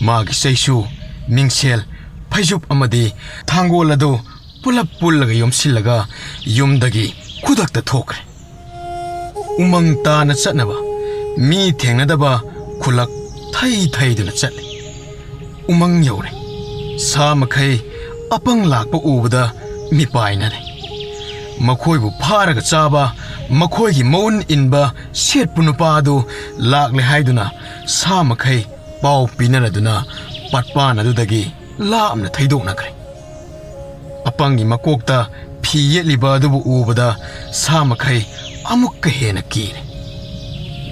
ꯃꯥꯒꯤ ꯆꯩꯁꯨ ꯃꯤꯡꯁꯦꯜ ꯐꯩꯖꯨꯞ ꯑꯃꯗꯤ ꯊꯥꯡꯒꯣꯜ ꯑꯗꯨ ꯄꯨꯜꯂꯒ ꯌꯣꯝꯁꯤꯜꯂꯒ ꯌꯨꯝꯗꯒꯤ ꯈꯨꯗꯛꯇ ꯊꯣꯛꯈ꯭ꯔꯦ ꯎꯃꯪ ꯇꯥꯅ ꯆꯠꯅꯕ ꯃꯤ ꯊꯦꯡꯅꯗꯕ ꯈꯨꯜꯂꯛ ꯊꯩꯗꯨꯅ ꯆꯠꯂꯤ ꯎꯃꯪ ꯌꯧꯔꯦ ꯁꯥ ꯃꯈꯩ ꯑꯄꯪ ꯂꯥꯛꯄ ꯎꯕꯗ ꯃꯤꯄꯥꯏꯅꯔꯦ ꯃꯈꯣꯏꯕꯨ ꯐꯥꯔꯒ ꯆꯥꯕ ꯃꯈꯣꯏꯒꯤ ꯃꯧꯟ ꯏꯟꯕ ꯁꯦꯠꯄ ꯅꯨꯄꯥ ꯑꯗꯨ ꯂꯥꯛꯂꯦ ꯍꯥꯏꯗꯨꯅ ꯁꯥ ꯃꯈꯩ ꯄꯥꯎ ꯄꯤꯅꯔꯗꯨꯅ ꯄꯥꯠꯄꯥꯟ ꯑꯗꯨꯗꯒꯤ ꯂꯥꯞꯅ ꯊꯩꯗꯣꯛꯅꯈ꯭ꯔꯦ꯫ ꯑꯄꯪꯒꯤ ꯃꯀꯣꯛꯇ ꯐꯤ ꯌꯦꯠꯂꯤꯕ ꯑꯗꯨꯕꯨ ꯎꯕꯗ ꯁꯥ ꯃꯈꯩ ꯑꯃꯨꯛꯀ ꯍꯦꯟꯅ ꯀꯤꯔꯦ꯫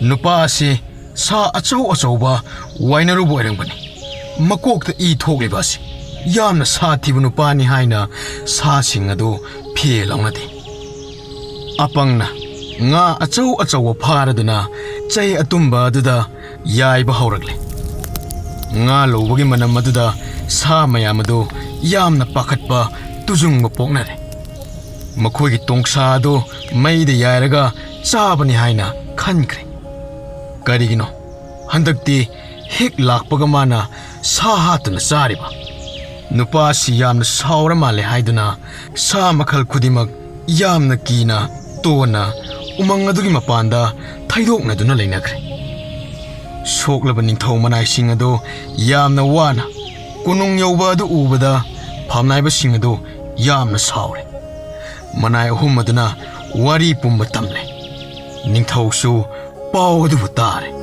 ꯅꯨꯄꯥ ꯑꯁꯤ ꯁꯥ ꯑꯆꯧ ꯑꯆꯧꯕ ꯋꯥꯏꯅꯔꯨꯕ ꯑꯣꯏꯔꯝꯒꯅꯤ꯫ ꯃꯀꯣꯛꯇ ꯏ ꯊꯣꯛꯂꯤꯕ ꯑꯁꯤ ꯌꯥꯝꯅ ꯁꯥꯊꯤꯕ ꯅꯨꯄꯥꯅꯤ ꯍꯥꯏꯅ ꯁꯥꯁꯤꯡ ꯑꯗꯨ ꯐꯤ ꯂꯧꯅꯗꯦ꯫ ꯑꯄꯪꯅ ꯉꯥ ꯑꯆꯧ ꯑꯆꯧꯕ ꯐꯥꯔꯗꯨꯅ ꯆꯩ ꯑꯇꯨꯝꯕ ꯑꯗꯨꯗ ꯌꯥꯏꯕ ꯍꯧꯔꯛꯂꯦ꯫ ꯉꯥ ꯂꯧꯕꯒꯤ ꯃꯅꯝ ꯑꯗꯨꯗ ꯁꯥ ꯃꯌꯥꯝ ꯑꯗꯨ ꯌꯥꯝꯅ ꯄꯥꯈꯠꯄ ꯇꯨꯖꯨꯡꯕ ꯄꯣꯛꯅꯔꯦ꯫ ꯃꯈꯣꯏꯒꯤ ꯇꯣꯡꯁꯥ ꯑꯗꯨ ꯃꯩꯗ ꯌꯥꯏꯔꯒ ꯆꯥꯕꯅꯤ ꯍꯥꯏꯅ ꯈꯟꯈ꯭ꯔꯦ꯫ ꯀꯔꯤꯒꯤꯅꯣ ꯍꯟꯗꯛꯇꯤ ꯍꯦꯛ ꯂꯥꯛꯄꯒ ꯃꯥꯅ ꯁꯥ ꯍꯥꯠꯇꯨꯅ ꯆꯥꯔꯤꯕ? ꯅꯨꯄꯥ ꯑꯁꯤ ꯌꯥꯝꯅ ꯁꯥꯎꯔ ꯃꯥꯜꯂꯦ ꯍꯥꯏꯗꯨꯅ ꯁꯥ ꯃꯈꯜ ꯈꯨꯗꯤꯡꯃꯛ ꯌꯥꯝꯅ ꯀꯤꯅ ꯇꯣꯟꯅ ꯎꯃꯪ ꯑꯗꯨꯒꯤ ꯃꯄꯥꯟꯗ ꯊꯩꯗꯣꯛꯅꯗꯨꯅ ꯂꯩꯅꯈ꯭ꯔꯦ꯫ ꯁꯣꯛꯂꯕ ꯅꯤꯡꯊꯧ ꯃꯅꯥꯏꯁꯤꯡ ꯑꯗꯨ ꯌꯥꯝꯅ ꯋꯥꯅ ꯀꯣꯅꯨꯡ ꯌꯧꯕ ꯑꯗꯨ ꯎꯕꯗ ꯐꯝꯅꯥꯏꯕꯁꯤꯡ ꯑꯗꯨ ꯌꯥꯝꯅ ꯁꯥꯎꯔꯦ꯫ ꯃꯅꯥꯏ ꯑꯍꯨꯝ ꯑꯗꯨꯅ ꯋꯥꯔꯤ ꯄꯨꯝꯕ ꯇꯝꯂꯦ꯫ ꯅꯤꯡꯊꯧꯁꯨ ꯄꯥꯎ ꯑꯗꯨꯕꯨ ꯇꯥꯔꯦ꯫